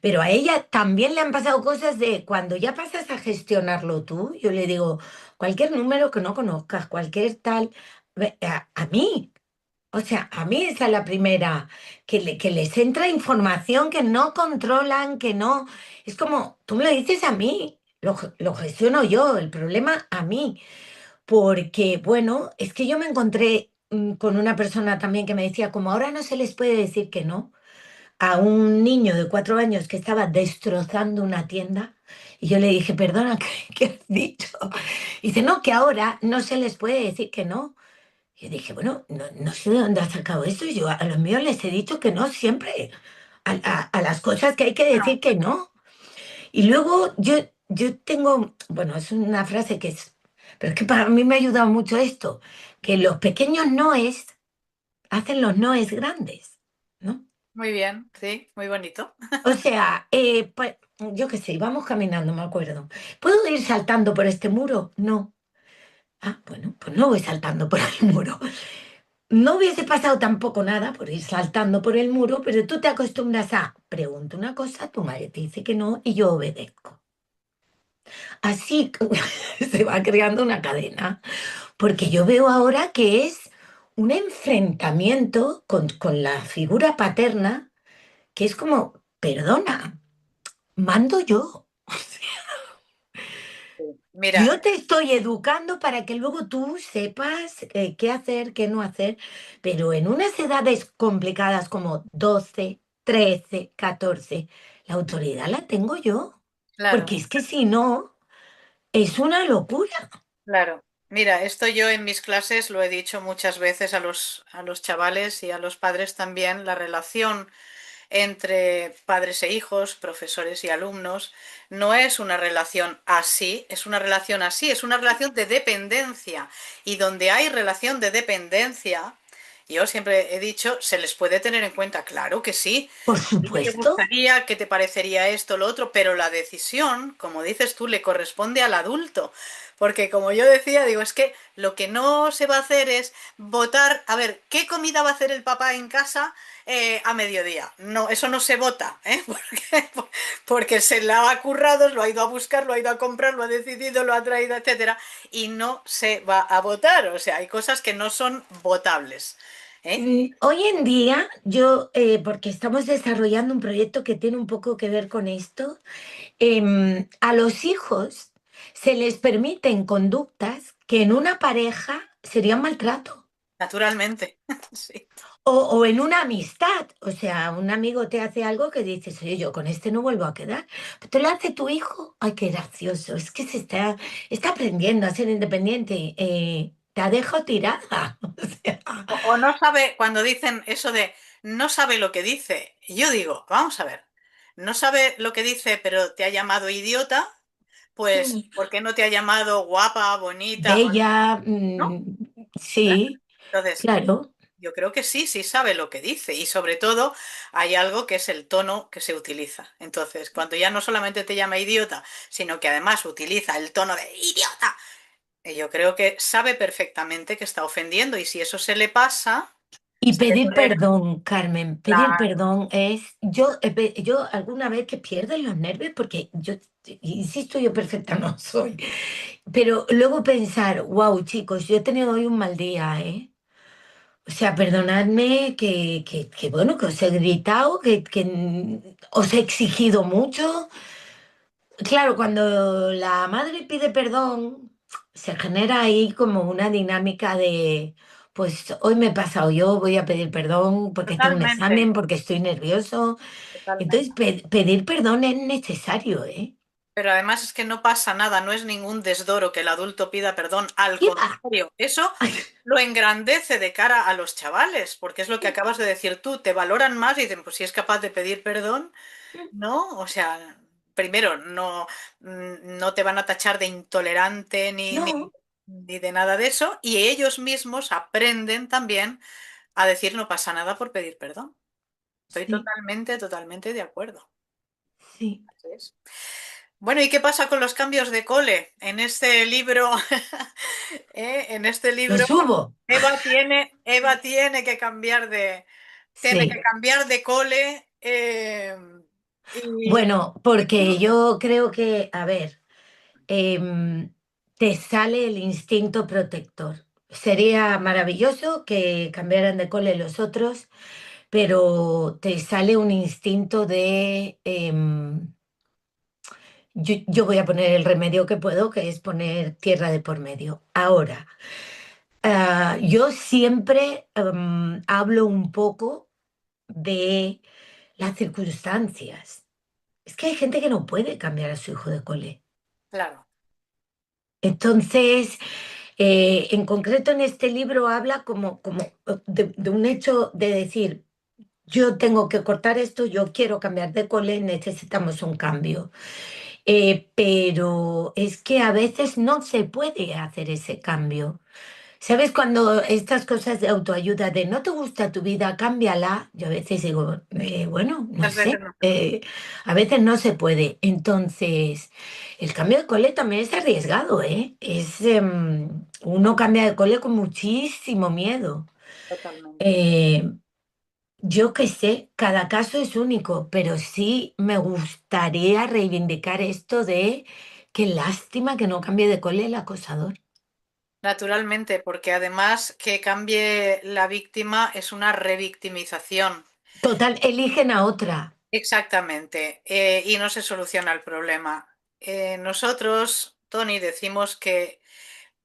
pero a ella también le han pasado cosas de cuando ya pasas a gestionarlo tú, yo le digo, cualquier número que no conozcas, cualquier tal, a mí, o sea, a mí esa es la primera, que les entra información que no controlan, que no, es como, tú me lo dices a mí, lo gestiono yo, el problema a mí. Porque, bueno, es que yo me encontré con una persona también que me decía, como ahora no se les puede decir que no, a un niño de 4 años que estaba destrozando una tienda. Y yo le dije, perdona, ¿qué has dicho? Y dice, no, que ahora no se les puede decir que no. Y yo dije, bueno, no sé de dónde has sacado eso. Yo a los míos les he dicho que no siempre, a las cosas que hay que decir que no. Y luego yo tengo, bueno, es una frase que es, pero es que para mí me ha ayudado mucho esto, que los pequeños noes hacen los noes grandes, ¿no? Muy bien, sí, muy bonito. O sea, pues, yo qué sé, vamos caminando, me acuerdo. ¿Puedo ir saltando por este muro? No. Ah, bueno, pues no voy saltando por el muro. No hubiese pasado tampoco nada por ir saltando por el muro, pero tú te acostumbras a, pregunto una cosa, tu madre te dice que no y yo obedezco. Así se va creando una cadena, porque yo veo ahora que es un enfrentamiento con la figura paterna, que es como, perdona, mando yo. Mira, Yo te estoy educando para que luego tú sepas qué hacer, qué no hacer, pero en unas edades complicadas como 12, 13, 14, la autoridad la tengo yo, claro. porque es que si no, es una locura. Claro. Mira, esto yo en mis clases lo he dicho muchas veces a los chavales y a los padres también, la relación entre padres e hijos, profesores y alumnos, no es una relación así, es una relación así, es una relación de dependencia. Y donde hay relación de dependencia, yo siempre he dicho, se les puede tener en cuenta, claro que sí. Por ¿Qué te supuesto. gustaría? ¿Qué te parecería esto, lo otro? Pero la decisión, como dices tú, le corresponde al adulto. Porque como yo decía, digo, es que lo que no se va a hacer es votar, a ver, ¿qué comida va a hacer el papá en casa a mediodía? No, eso no se vota, ¿eh? Porque se la ha currado, lo ha ido a buscar, lo ha ido a comprar, lo ha decidido, lo ha traído, etcétera, y no se va a votar. O sea, hay cosas que no son votables, ¿eh? Hoy en día, porque estamos desarrollando un proyecto que tiene un poco que ver con esto, a los hijos se les permiten conductas que en una pareja serían maltrato. Naturalmente. Sí, O en una amistad, o sea, un amigo te hace algo que dices, oye, yo con este no vuelvo a quedar. Pero te lo hace tu hijo, ay, qué gracioso, es que está aprendiendo a ser independiente, te dejo tirada. O sea, o no sabe, cuando dicen eso de no sabe lo que dice, yo digo, vamos a ver, no sabe lo que dice, pero te ha llamado idiota, pues ¿por qué no te ha llamado guapa, bonita, bella, ¿no? Claro. sí, Entonces, claro. Yo creo que sí, sí sabe lo que dice y sobre todo hay algo que es el tono que se utiliza. Entonces, cuando ya no solamente te llama idiota, sino que además utiliza el tono de idiota, yo creo que sabe perfectamente que está ofendiendo y si eso se le pasa, Y se le pedir puede... perdón, Carmen, pedir Claro, perdón es, yo alguna vez que pierdo los nervios, porque yo, insisto, yo perfecta no soy, pero luego pensar, wow, chicos, yo he tenido hoy un mal día, ¿eh? O sea, perdonadme que bueno, que os he gritado, que os he exigido mucho. Claro, cuando la madre pide perdón, se genera ahí como una dinámica de, pues hoy me he pasado yo, voy a pedir perdón porque tengo un totalmente, examen, porque estoy nervioso. Entonces, totalmente. pedir perdón es necesario, ¿eh? Pero además es que no pasa nada, no es ningún desdoro que el adulto pida perdón, al ¿Qué va? contrario, eso lo engrandece de cara a los chavales, porque es lo que acabas de decir tú, te valoran más y dicen, pues si es capaz de pedir perdón, ¿no? O sea, primero, no, no te van a tachar de intolerante No, ni de nada de eso, y ellos mismos aprenden también a decir no pasa nada por pedir perdón. Estoy sí, totalmente, totalmente de acuerdo. sí. Así es. Bueno, ¿y qué pasa con los cambios de cole? En este libro, en este Lo libro, subo. Eva tiene que Sí. cambiar de cole, y Bueno, porque yo creo que, a ver, te sale el instinto protector. Sería maravilloso que cambiaran de cole los otros, pero te sale un instinto de yo voy a poner el remedio que puedo, que es poner tierra de por medio. Ahora, yo siempre hablo un poco de las circunstancias. Es que hay gente que no puede cambiar a su hijo de cole. claro, Entonces, en concreto en este libro habla como de un hecho de decir, yo tengo que cortar esto, yo quiero cambiar de cole, necesitamos un cambio. Pero es que a veces no se puede hacer ese cambio. ¿Sabes cuando estas cosas de autoayuda de no te gusta tu vida, cámbiala? Yo a veces digo, bueno, no muchas veces sé, no se puede. a veces no se puede. Entonces, el cambio de cole también es arriesgado, ¿eh? Uno cambia de cole con muchísimo miedo. Totalmente. Eh, yo qué sé, cada caso es único, pero sí me gustaría reivindicar esto de qué lástima que no cambie de cole el acosador. Naturalmente, porque además que cambie la víctima es una revictimización. Total, eligen a otra. Exactamente, y no se soluciona el problema. Nosotros, Tony, decimos que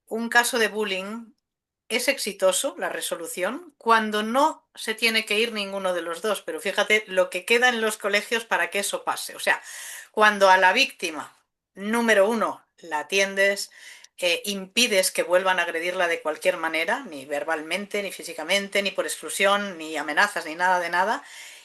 un caso de bullying es exitoso, la resolución, cuando no se tiene que ir ninguno de los dos. Pero fíjate lo que queda en los colegios para que eso pase. O sea, cuando a la víctima, número uno, la atiendes, impides que vuelvan a agredirla de cualquier manera, ni verbalmente, ni físicamente, ni por exclusión, ni amenazas, ni nada de nada.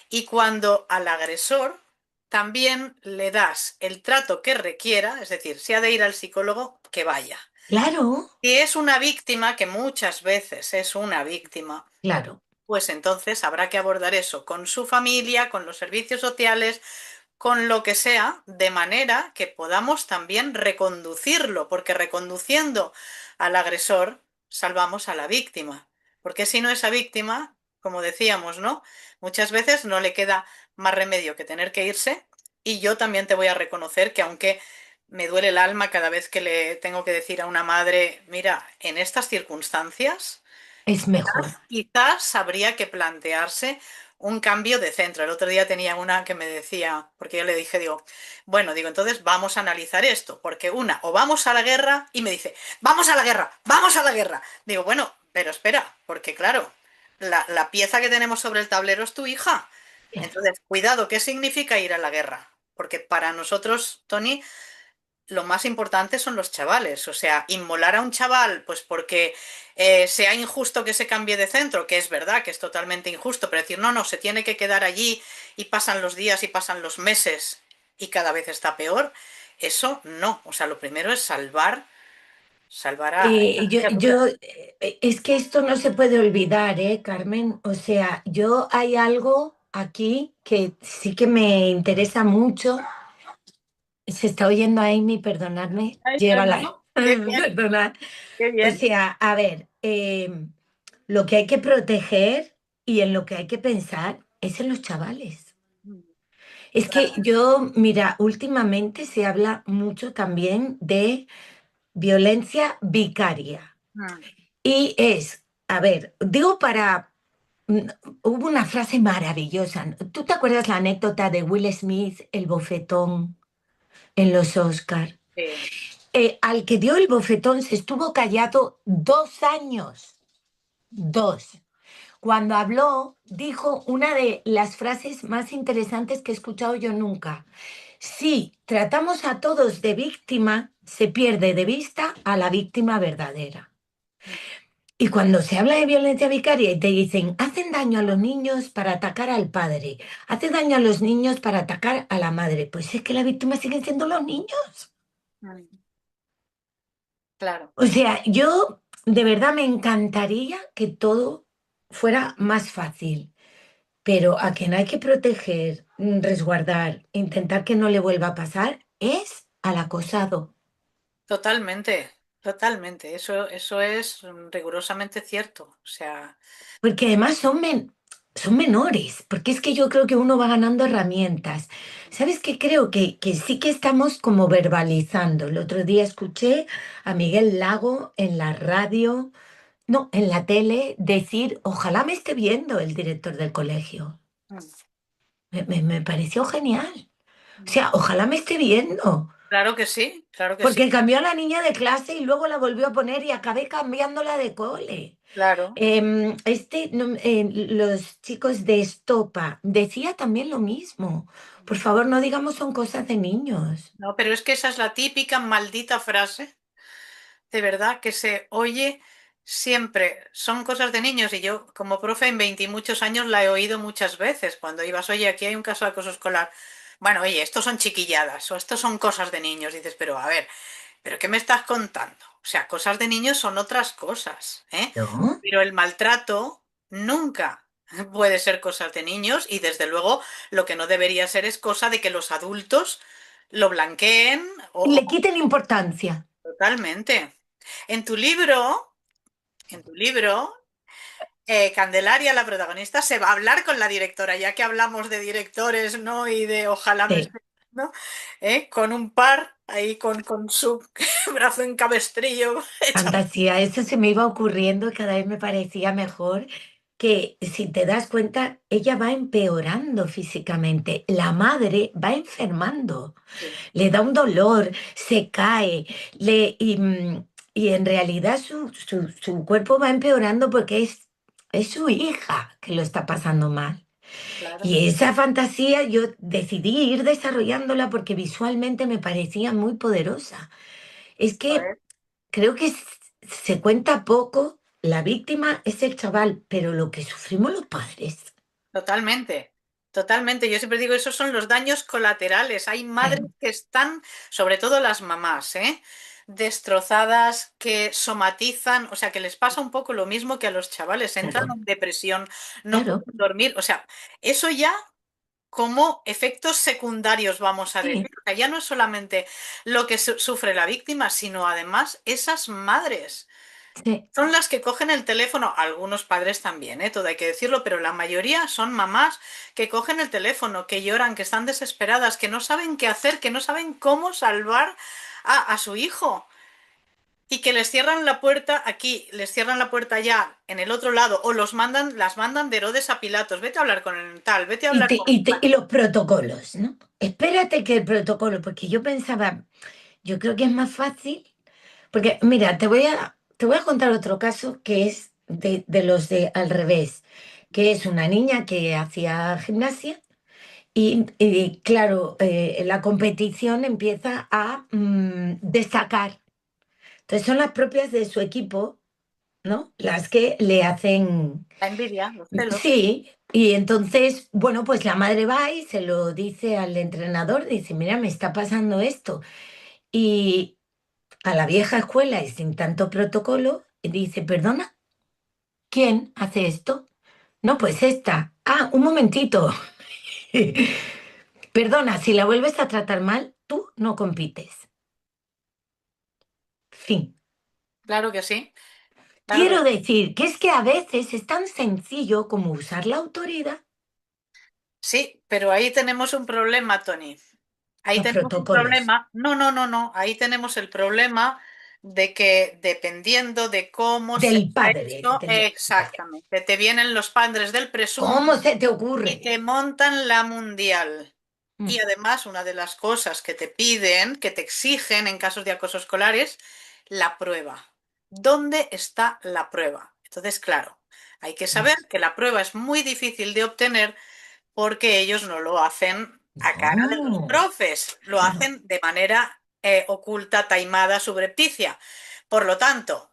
Y cuando al agresor también le das el trato que requiera, es decir, si ha de ir al psicólogo, que vaya. Claro, Si es una víctima, que muchas veces es una víctima, claro. pues entonces habrá que abordar eso con su familia, con los servicios sociales, con lo que sea, de manera que podamos también reconducirlo, porque reconduciendo al agresor salvamos a la víctima. Porque si no, esa víctima, como decíamos, ¿no? Muchas veces no le queda más remedio que tener que irse. Y yo también te voy a reconocer que aunque me duele el alma cada vez que le tengo que decir a una madre, mira, en estas circunstancias, Es mejor. quizás habría que plantearse un cambio de centro. El otro día tenía una que me decía, porque yo le dije, digo, bueno, digo, entonces vamos a analizar esto, porque una, o vamos a la guerra, y me dice, vamos a la guerra, vamos a la guerra. Digo, bueno, pero espera, porque claro, la pieza que tenemos sobre el tablero es tu hija. Claro. Entonces, cuidado, ¿qué significa ir a la guerra? Porque para nosotros, Tony, lo más importante son los chavales. O sea, inmolar a un chaval, pues porque sea injusto que se cambie de centro, que es verdad que es totalmente injusto, pero decir, no, no, se tiene que quedar allí y pasan los días y pasan los meses y cada vez está peor, eso no. O sea, lo primero es salvar a esa criatura. Es que esto no se puede olvidar, Carmen? O sea, yo hay algo aquí que sí que me interesa mucho. Se está oyendo a Amy, perdonadme. Ay, no, Llévala. no, qué bien, Perdonad. qué O bien. sea, a ver, lo que hay que proteger y en lo que hay que pensar es en los chavales. Es que Claro. yo, mira, últimamente se habla mucho también de violencia vicaria. Mm, Y es, a ver, digo para, mm, hubo una frase maravillosa. ¿No? ¿Tú te acuerdas la anécdota de Will Smith, el bofetón en los Oscar? sí, Al que dio el bofetón se estuvo callado 2 años, dos. Cuando habló, dijo una de las frases más interesantes que he escuchado yo nunca. Si tratamos a todos de víctima, se pierde de vista a la víctima verdadera. Y cuando se habla de violencia vicaria y te dicen, hacen daño a los niños para atacar al padre, hacen daño a los niños para atacar a la madre, pues es que la víctima siguen siendo los niños. mm, claro, O sea, yo de verdad me encantaría que todo fuera más fácil, pero a quien hay que proteger, resguardar, intentar que no le vuelva a pasar es al acosado. totalmente, totalmente. Eso es rigurosamente cierto. O sea, Porque además son menores, porque es que yo creo que uno va ganando herramientas. ¿Sabes qué? Creo que sí que estamos como verbalizando. El otro día escuché a Miguel Lago en la radio, no, en la tele, decir, ojalá me esté viendo el director del colegio. mm, Me pareció genial. O mm, sea, ojalá me esté viendo. claro que sí, claro que sí, Porque cambió a la niña de clase y luego la volvió a poner y acabé cambiándola de cole. claro. Los chicos de Estopa decía también lo mismo. Por favor, no digamos son cosas de niños. No, pero es que esa es la típica maldita frase, de verdad, que se oye siempre. Son cosas de niños y yo, como profe en 20 y muchos años, la he oído muchas veces. Cuando ibas, oye, aquí hay un caso de acoso escolar. Bueno, oye, estos son chiquilladas o estos son cosas de niños. Dices, pero a ver, ¿pero qué me estás contando? O sea, cosas de niños son otras cosas, ¿eh? ¿No? Pero el maltrato nunca puede ser cosas de niños y desde luego lo que no debería ser es cosa de que los adultos lo blanqueen Y le o quiten importancia. totalmente. En tu libro, en tu libro, Candelaria, la protagonista, se va a hablar con la directora, ya que hablamos de directores, ¿no? Y de ojalá me Sí, esté, ¿no? Con un par ahí con su brazo en cabestrillo. fantasía. Eso se me iba ocurriendo y cada vez me parecía mejor que si te das cuenta, ella va empeorando físicamente. La madre va enfermando. Sí, Le da un dolor, se cae, y en realidad su cuerpo va empeorando porque es su hija que lo está pasando mal. claro. Y esa fantasía yo decidí ir desarrollándola porque visualmente me parecía muy poderosa. Es que Joder. creo que se cuenta poco, la víctima es el chaval, pero lo que sufrimos los padres. Totalmente, totalmente. Yo siempre digo, esos son los daños colaterales. Hay madres Ay, que están, sobre todo las mamás, destrozadas, que somatizan, o sea, que les pasa un poco lo mismo que a los chavales, entran claro, en depresión, no claro, pueden dormir, o sea, eso ya como efectos secundarios, vamos a decir. sí, O sea, ya no es solamente lo que sufre la víctima, sino además esas madres. sí. Son las que cogen el teléfono, algunos padres también, todo hay que decirlo, pero la mayoría son mamás que cogen el teléfono, que lloran, que están desesperadas, que no saben qué hacer, que no saben cómo salvar a su hijo y que les cierran la puerta aquí, les cierran la puerta allá, en el otro lado, o las mandan de Herodes a Pilatos, vete a hablar con el tal, vete a Y, hablar te- con... y, te- y los protocolos, ¿no? Espérate que el protocolo, porque yo pensaba, yo creo que es más fácil, porque mira, te voy a contar otro caso que es de los de al revés, que es una niña que hacía gimnasia y, claro, la competición empieza a destacar. Entonces son las propias de su equipo, ¿no? Las que le hacen. La envidia, los celos. Sí, y entonces, bueno, pues la madre va y se lo dice al entrenador, dice, mira, me está pasando esto. Y a la vieja escuela y sin tanto protocolo, y dice, perdona, ¿quién hace esto? No, pues esta. Ah, un momentito. Perdona, si la vuelves a tratar mal, tú no compites. Fin. Claro que sí, claro que Quiero sí. decir que es que a veces es tan sencillo como usar la autoridad, Sí, pero ahí tenemos un problema, Tony. Ahí los tenemos un protocolos problema. No, no, no, no. Ahí tenemos el problema de que dependiendo de cómo se del ha padre que hecho, tenía. exactamente, te vienen los padres del ¿Cómo presunto se te y ocurre? te montan la mundial. Y Mm. además, una de las cosas que te piden, que te exigen en casos de acoso escolar es la prueba. ¿Dónde está la prueba? Entonces, claro, hay que saber que la prueba es muy difícil de obtener porque ellos no lo hacen a cara de los No, profes, lo claro. hacen de manera oculta, taimada, subrepticia. Por lo tanto,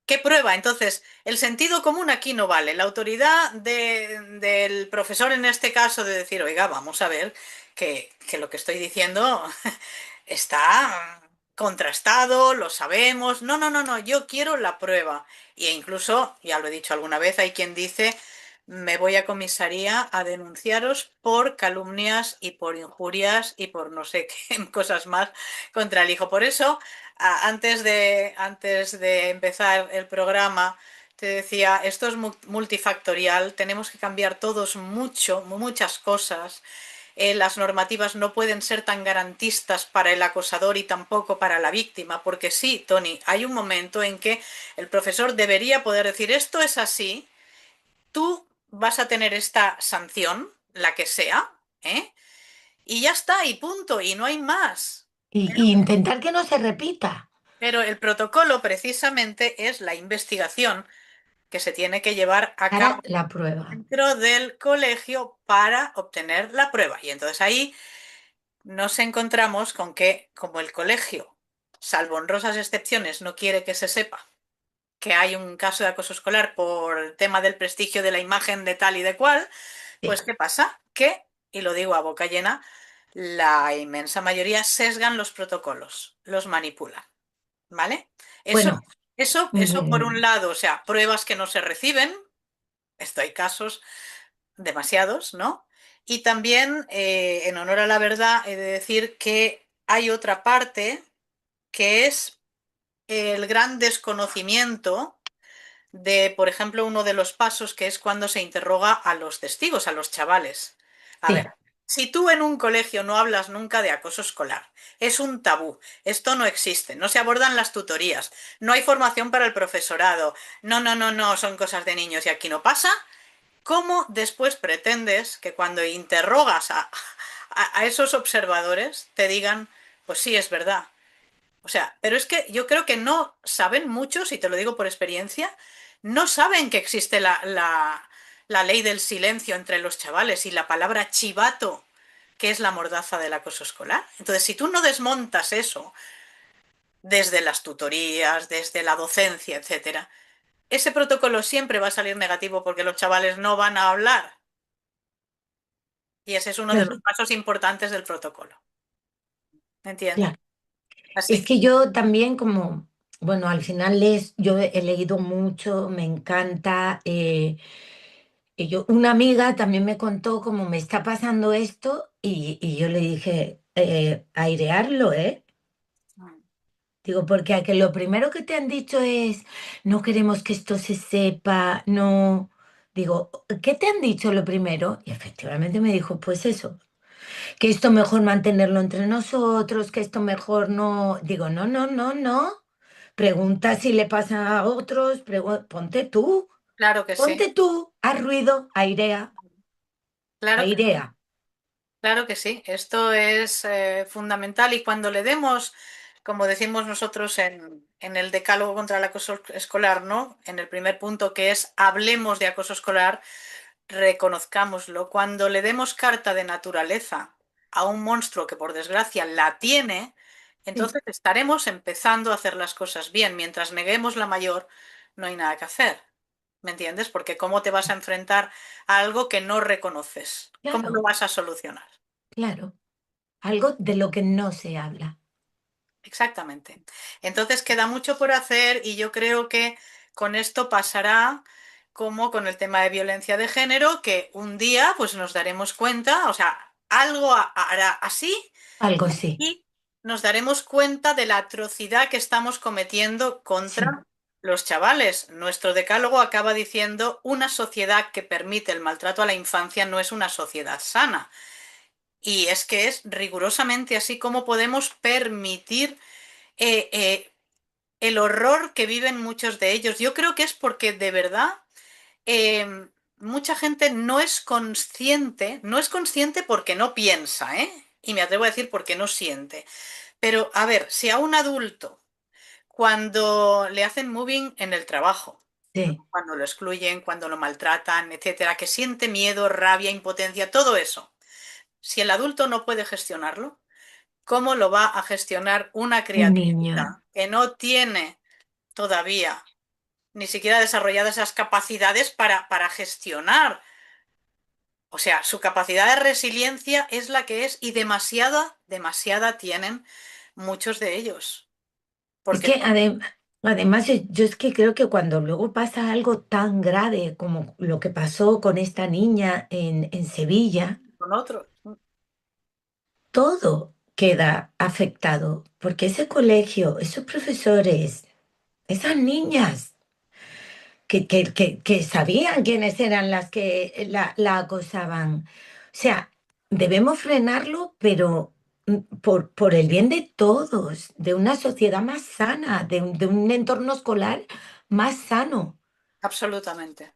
¿qué prueba? Entonces, el sentido común aquí no vale. La autoridad del profesor en este caso de decir, oiga, vamos a ver que lo que estoy diciendo está contrastado, lo sabemos. No, no, no, no, yo quiero la prueba. E incluso, ya lo he dicho alguna vez, hay quien dice, me voy a comisaría a denunciaros por calumnias y por injurias y por no sé qué cosas más contra el hijo. Por eso, antes de empezar el programa, te decía, esto es multifactorial, tenemos que cambiar todos muchas cosas. Las normativas no pueden ser tan garantistas para el acosador y tampoco para la víctima, porque sí, Tony, hay un momento en que el profesor debería poder decir esto es así, tú vas a tener esta sanción, la que sea, ¿eh? Y ya está, y punto, y no hay más. Y intentar que no se repita. Pero el protocolo precisamente es la investigación que se tiene que llevar a Para cabo la prueba. dentro del colegio para obtener la prueba. Y entonces ahí nos encontramos con que, como el colegio, salvo honrosas excepciones, no quiere que se sepa que hay un caso de acoso escolar por el tema del prestigio de la imagen de tal y de cual, Sí. pues ¿qué pasa? Que, y lo digo a boca llena, la inmensa mayoría sesgan los protocolos, los manipulan, ¿vale? Eso, Bueno, eso por un mm, lado, o sea, pruebas que no se reciben, esto hay casos demasiados, ¿no? Y también, en honor a la verdad, he de decir que hay otra parte que es el gran desconocimiento de, por ejemplo, uno de los pasos que es cuando se interroga a los testigos, a los chavales. A ver, sí, si tú en un colegio no hablas nunca de acoso escolar, es un tabú, esto no existe, no se abordan las tutorías, no hay formación para el profesorado, no, no, no, no, son cosas de niños y aquí no pasa, ¿cómo después pretendes que cuando interrogas a esos observadores te digan, pues sí, es verdad? O sea, pero es que yo creo que no saben muchos, y te lo digo por experiencia, no saben que existe la ley del silencio entre los chavales y la palabra chivato, que es la mordaza del acoso escolar. Entonces, si tú no desmontas eso desde las tutorías, desde la docencia, etcétera, ese protocolo siempre va a salir negativo porque los chavales no van a hablar. Y ese es uno de los claro, pasos importantes del protocolo. ¿Me entiendes? claro. Así Es que, que yo también como, bueno, al final yo he leído mucho, me encanta. Una amiga también me contó cómo me está pasando esto y yo le dije, airearlo, ¿eh? Digo, porque a que lo primero que te han dicho es, no queremos que esto se sepa, no. Digo, ¿qué te han dicho lo primero? Y efectivamente me dijo, pues eso, que esto mejor mantenerlo entre nosotros, que esto mejor no. Digo, no, no, no, no. Pregunta si le pasa a otros, claro que sí, ponte tú, haz ruido, airea, claro que sí. airea. Claro que sí, esto es fundamental y cuando le demos, como decimos nosotros en el decálogo contra el acoso escolar, ¿no? En el primer punto que es hablemos de acoso escolar, reconozcámoslo. Cuando le demos carta de naturaleza a un monstruo que por desgracia la tiene, Sí, entonces estaremos empezando a hacer las cosas bien. Mientras neguemos la mayor, no hay nada que hacer. ¿Me entiendes? Porque ¿cómo te vas a enfrentar a algo que no reconoces? ¿Cómo lo claro, vas a solucionar? claro. Algo de lo que no se habla. exactamente. Entonces queda mucho por hacer y yo creo que con esto pasará como con el tema de violencia de género, que un día pues nos daremos cuenta, o sea, algo hará así Algo sí, y nos daremos cuenta de la atrocidad que estamos cometiendo sí. contra los chavales. Nuestro decálogo acaba diciendo: una sociedad que permite el maltrato a la infancia no es una sociedad sana. Y es que es rigurosamente así como podemos permitir eh, eh, el horror que viven muchos de ellos. Yo creo que es porque de verdad mucha gente no es consciente porque no piensa, ¿eh? Y me atrevo a decir porque no siente. Pero a ver, si a un adulto, cuando le hacen moving en el trabajo, ¿no? Sí, Cuando lo excluyen, cuando lo maltratan, etcétera, que siente miedo, rabia, impotencia, todo eso, si el adulto no puede gestionarlo, ¿cómo lo va a gestionar una un niño. criatura que no tiene todavía ni siquiera desarrolladas esas capacidades para gestionar? O sea, su capacidad de resiliencia es la que es y demasiada tienen muchos de ellos. Es Porque que además yo es que creo que cuando luego pasa algo tan grave como lo que pasó con esta niña en Sevilla, con otros. todo queda afectado, porque ese colegio, esos profesores, esas niñas que sabían quiénes eran las que la acosaban. O sea, debemos frenarlo, pero por el bien de todos, de una sociedad más sana, de un entorno escolar más sano. Absolutamente.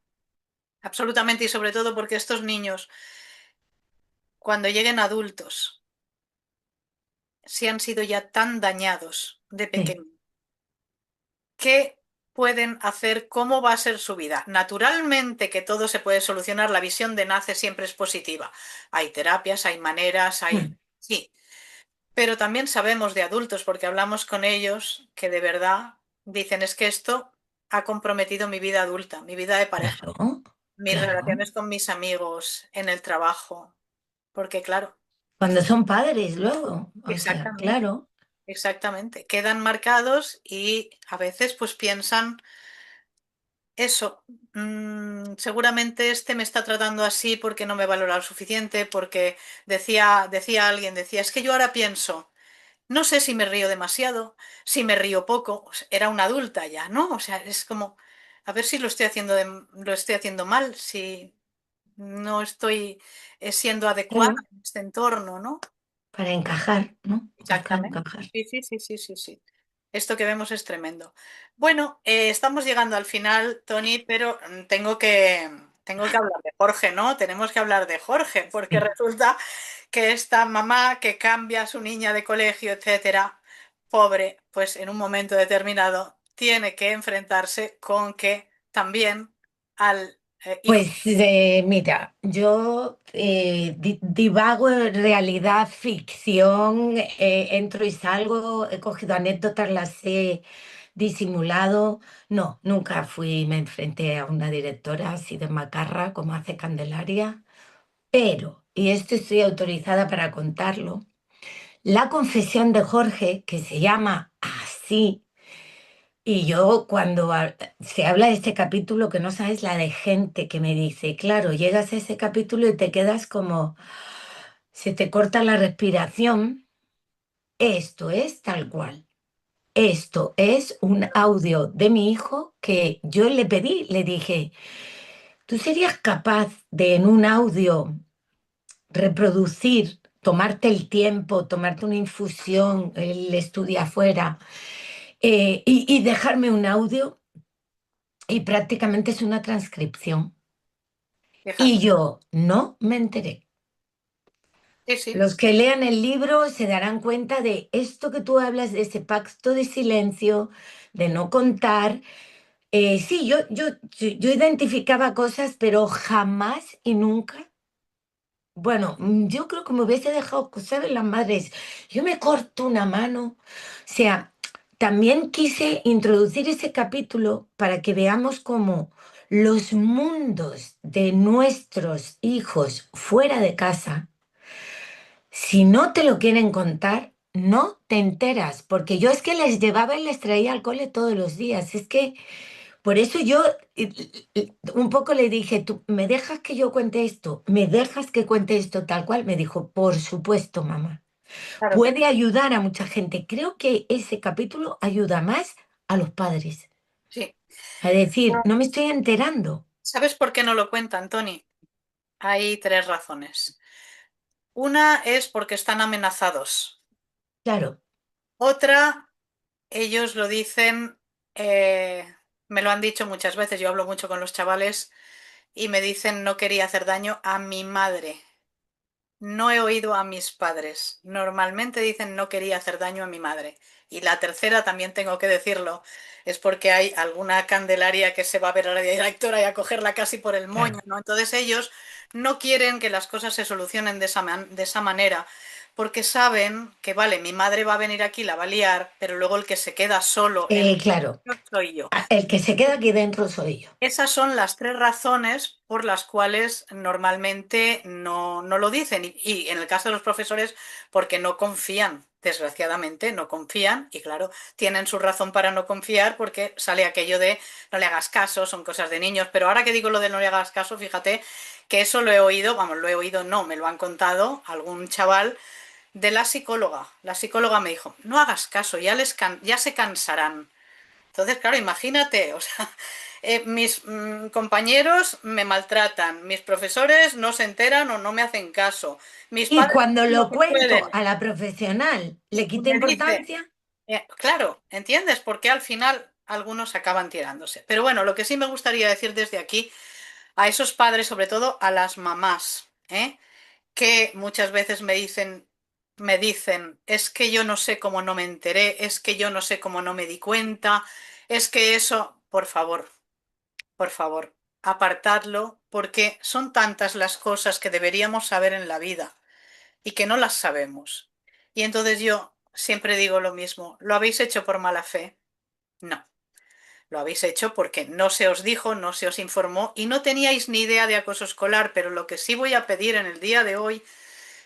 Absolutamente. Y sobre todo porque estos niños, cuando lleguen adultos, si han sido ya tan dañados de Sí, pequeños, ¿qué pueden hacer? ¿Cómo va a ser su vida? Naturalmente que todo se puede solucionar, la visión de Nace siempre es positiva. Hay terapias, hay maneras, hay... mm, Sí, pero también sabemos de adultos, porque hablamos con ellos, que de verdad dicen: es que esto ha comprometido mi vida adulta, mi vida de pareja, claro, mis claro. relaciones con mis amigos, en el trabajo, porque claro, Cuando son padres luego, o sea, exactamente, claro. exactamente, quedan marcados y a veces pues piensan eso: seguramente este me está tratando así porque no me valora lo suficiente, porque decía alguien, decía: es que yo ahora pienso, no sé si me río demasiado, si me río poco. O sea, era una adulta ya, ¿no? O sea, es como, a ver si lo estoy haciendo, lo estoy haciendo mal, si no estoy siendo adecuada Claro, en este entorno, ¿no? para encajar, ¿no? Buscar Exactamente. encajar. Sí, sí, sí, sí, sí, sí. Esto que vemos es tremendo. Bueno, estamos llegando al final, Tony, pero tengo que hablar de Jorge, ¿no? Tenemos que hablar de Jorge, porque Sí. resulta que esta mamá que cambia a su niña de colegio, etcétera, pobre, pues en un momento determinado tiene que enfrentarse con que también al hijo. Pues mira, yo divago en realidad, ficción, entro y salgo, he cogido anécdotas, las he disimulado. No, nunca me enfrenté a una directora así de macarra como hace Candelaria, pero, y esto estoy autorizada para contarlo, la confesión de Jorge, que se llama así, y yo cuando se habla de este capítulo, que no sabes la de gente que me dice, claro, llegas a ese capítulo y te quedas como, se te corta la respiración, esto es tal cual. Esto es un audio de mi hijo que yo le pedí, le dije, ¿tú serías capaz de en un audio reproducir, tomarte el tiempo, tomarte una infusión, él estudia afuera, y dejarme un audio? Y prácticamente es una transcripción. Y Fíjate. yo no me enteré. Sí, sí. Los que lean el libro se darán cuenta de esto que tú hablas, de ese pacto de silencio, de no contar. Sí, yo identificaba cosas, pero jamás y nunca. Bueno, yo creo que me hubiese dejado, ¿saben las madres? Yo me corto una mano. O sea, también quise introducir ese capítulo para que veamos cómo los mundos de nuestros hijos fuera de casa, si no te lo quieren contar, no te enteras, porque yo es que les llevaba y les traía al cole todos los días. Es que por eso yo un poco le dije, ¿tú me dejas que yo cuente esto? ¿Me dejas que cuente esto tal cual? Me dijo, por supuesto, mamá. Claro que Puede ayudar a mucha gente. Creo que ese capítulo ayuda más a los padres. sí. A decir, no me estoy enterando. ¿Sabes por qué no lo cuentan, Tony? Hay tres razones. Una es porque están amenazados. Claro, Otra, ellos lo dicen, me lo han dicho muchas veces, yo hablo mucho con los chavales y me dicen no quería hacer daño a mi madre. No he oído a mis padres. Normalmente dicen no quería hacer daño a mi madre. Y la tercera, también tengo que decirlo, es porque hay alguna Candelaria que se va a ver a la directora y a cogerla casi por el moño, claro. ¿no? Entonces ellos no quieren que las cosas se solucionen de esa manera, porque saben que, vale, mi madre va a venir aquí, la va a liar, pero luego el que se queda solo en Claro, soy yo. el que se queda aquí dentro soy yo. Esas son las tres razones por las cuales normalmente no lo dicen. Y en el caso de los profesores, porque no confían, desgraciadamente, no confían. Y claro, tienen su razón para no confiar porque sale aquello de no le hagas caso, son cosas de niños. Pero ahora que digo lo de no le hagas caso, fíjate que eso lo he oído, vamos, lo he oído, no, me lo han contado algún chaval de la psicóloga. La psicóloga me dijo, no hagas caso, ya se cansarán. Entonces, claro, imagínate, o sea, mis compañeros me maltratan, mis profesores no se enteran o no me hacen caso, mis Y padres cuando hacen lo lo que cuento pueden a la profesional, le y quita me dice, importancia. claro, ¿entiendes? Porque al final algunos acaban tirándose. Pero bueno, lo que sí me gustaría decir desde aquí a esos padres, sobre todo a las mamás, que muchas veces me dicen, es que yo no sé cómo no me enteré, es que yo no sé cómo no me di cuenta, es que eso, por favor, apartadlo, porque son tantas las cosas que deberíamos saber en la vida y que no las sabemos. Y entonces yo siempre digo lo mismo, ¿lo habéis hecho por mala fe? No, lo habéis hecho porque no se os dijo, no se os informó y no teníais ni idea de acoso escolar, pero lo que sí voy a pedir en el día de hoy,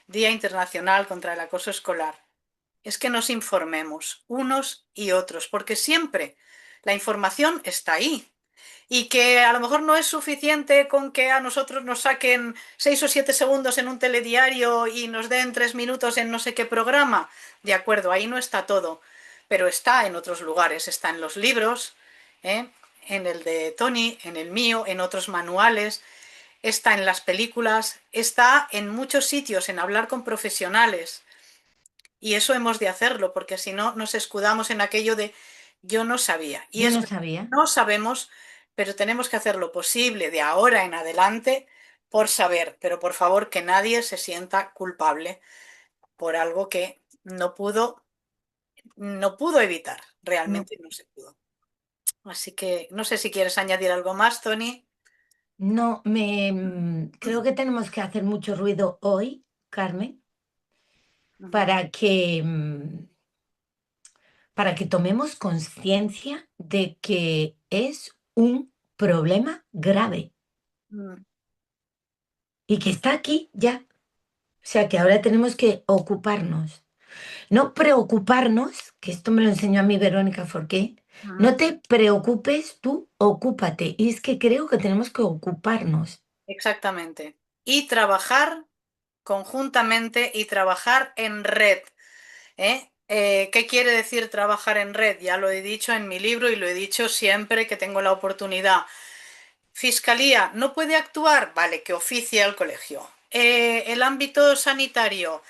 Día Internacional contra el Acoso Escolar, es que nos informemos unos y otros, porque siempre la información está ahí. Y que a lo mejor no es suficiente con que a nosotros nos saquen 6 o 7 segundos en un telediario y nos den 3 minutos en no sé qué programa. De acuerdo, ahí no está todo, pero está en otros lugares, está en los libros, ¿eh? En el de Tony, en el mío, en otros manuales, está en las películas, está en muchos sitios, en hablar con profesionales. Y eso hemos de hacerlo, porque si no nos escudamos en aquello de yo no sabía. Y Yo es no verdad, sabía. no sabemos, pero tenemos que hacer lo posible de ahora en adelante por saber. Pero por favor, que nadie se sienta culpable por algo que no pudo evitar. No, Realmente no se pudo. Así que no sé si quieres añadir algo más, Tony. no, creo que tenemos que hacer mucho ruido hoy, Carmen, Ujú. para que tomemos conciencia de que es un problema grave Mm. y que está aquí ya. O sea que ahora tenemos que ocuparnos. No preocuparnos, que esto me lo enseñó a mí Verónica Forqué. Ujú. No te preocupes, tú ocúpate. Y es que creo que tenemos que ocuparnos. Exactamente. Y trabajar conjuntamente y trabajar en red. ¿Qué quiere decir trabajar en red? Ya lo he dicho en mi libro y lo he dicho siempre que tengo la oportunidad. Fiscalía, ¿no puede actuar? Vale, que oficie al colegio. El ámbito sanitario,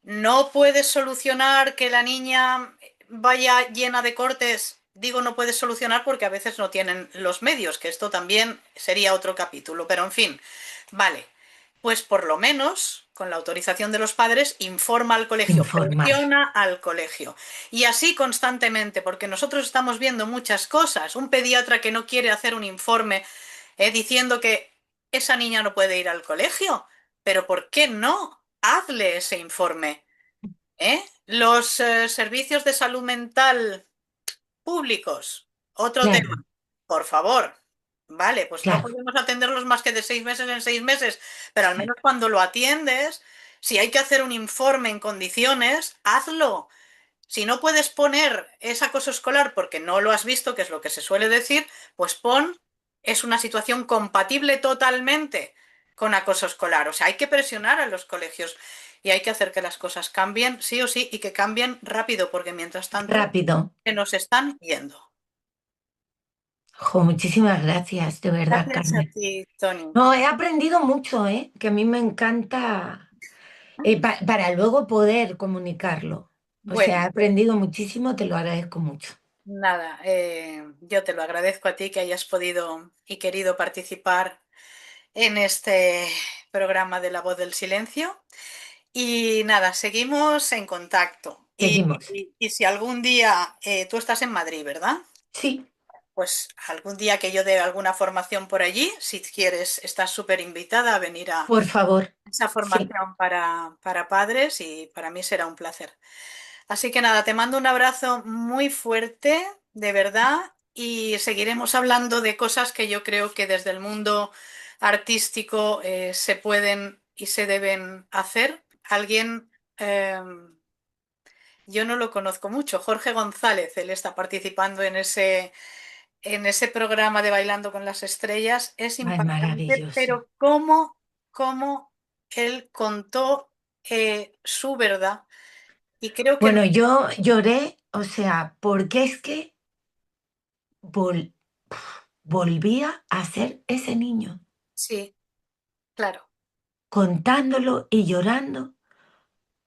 ¿no puede solucionar que la niña vaya llena de cortes? Digo, no puede solucionar porque a veces no tienen los medios, que esto también sería otro capítulo, pero en fin, vale, pues por lo menos, con la autorización de los padres, informa al colegio, Informar. presiona al colegio. Y así constantemente, porque nosotros estamos viendo muchas cosas. Un pediatra que no quiere hacer un informe diciendo que esa niña no puede ir al colegio. Pero ¿por qué no? Hazle ese informe. Los servicios de salud mental públicos, otro tema, Claro, por favor. Vale, pues no claro. podemos atenderlos más que de 6 meses en 6 meses, pero al Sí. menos cuando lo atiendes, si hay que hacer un informe en condiciones, hazlo. Si no puedes poner ese acoso escolar porque no lo has visto, que es lo que se suele decir, pues pon, es una situación compatible totalmente con acoso escolar. O sea, hay que presionar a los colegios y hay que hacer que las cosas cambien, sí o sí, y que cambien rápido, porque mientras tanto Rápido. se nos están yendo. Jo, muchísimas gracias, de verdad, Gracias a Carmen. ti, Tony. No, he aprendido mucho, ¿eh? Que a mí me encanta para luego poder comunicarlo. O sea, he Bueno, aprendido muchísimo, te lo agradezco mucho. nada, yo te lo agradezco a ti que hayas podido y querido participar en este programa de La Voz del Silencio. Y nada, seguimos en contacto. Seguimos. Y si algún día tú estás en Madrid, ¿verdad? Sí, Pues algún día que yo dé alguna formación por allí, si quieres, estás súper invitada a venir a por favor. esa Sí. formación para padres y para mí será un placer. Así que nada, te mando un abrazo muy fuerte, de verdad, y seguiremos hablando de cosas que yo creo que desde el mundo artístico se pueden y se deben hacer. Alguien, yo no lo conozco mucho, Jorge González, él está participando en ese programa de Bailando con las Estrellas. Es Ay, impactante, maravilloso. pero cómo él contó su verdad. Y creo que Bueno, yo lloré, o sea, porque es que vol- volvía a ser ese niño, sí, claro, contándolo y llorando.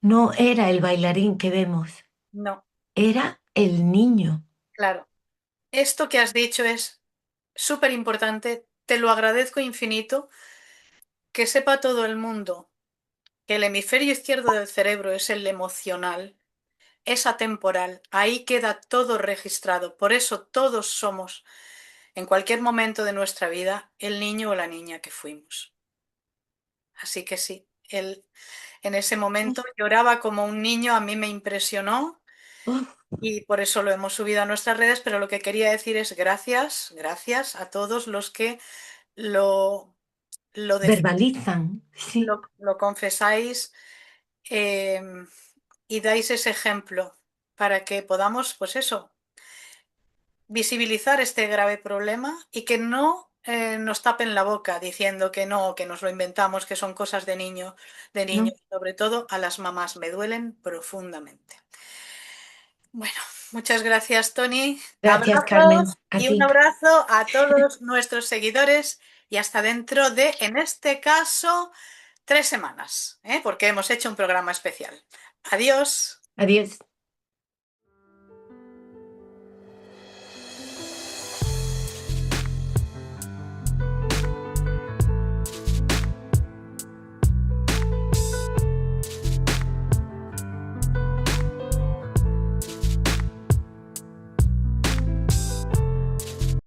No era el bailarín que vemos, no, era el niño. claro. Esto que has dicho es súper importante, te lo agradezco infinito, que sepa todo el mundo que el hemisferio izquierdo del cerebro es el emocional, es atemporal, ahí queda todo registrado, por eso todos somos, en cualquier momento de nuestra vida, el niño o la niña que fuimos. Así que sí, él en ese momento lloraba como un niño, a mí me impresionó. Uf, Y por eso lo hemos subido a nuestras redes, pero lo que quería decir es gracias, gracias a todos los que lo, lo decís, verbalizan, sí, lo confesáis eh, y dais ese ejemplo para que podamos, pues eso, visibilizar este grave problema y que no nos tapen la boca diciendo que no, que nos lo inventamos, que son cosas de ¿no? niños, sobre todo a las mamás, me duelen profundamente. Bueno, muchas gracias, Tony. Gracias, Carmen, Abrazos a y un ti. abrazo a todos nuestros seguidores y hasta dentro de, en este caso, 3 semanas, ¿eh? Porque hemos hecho un programa especial. Adiós. Adiós.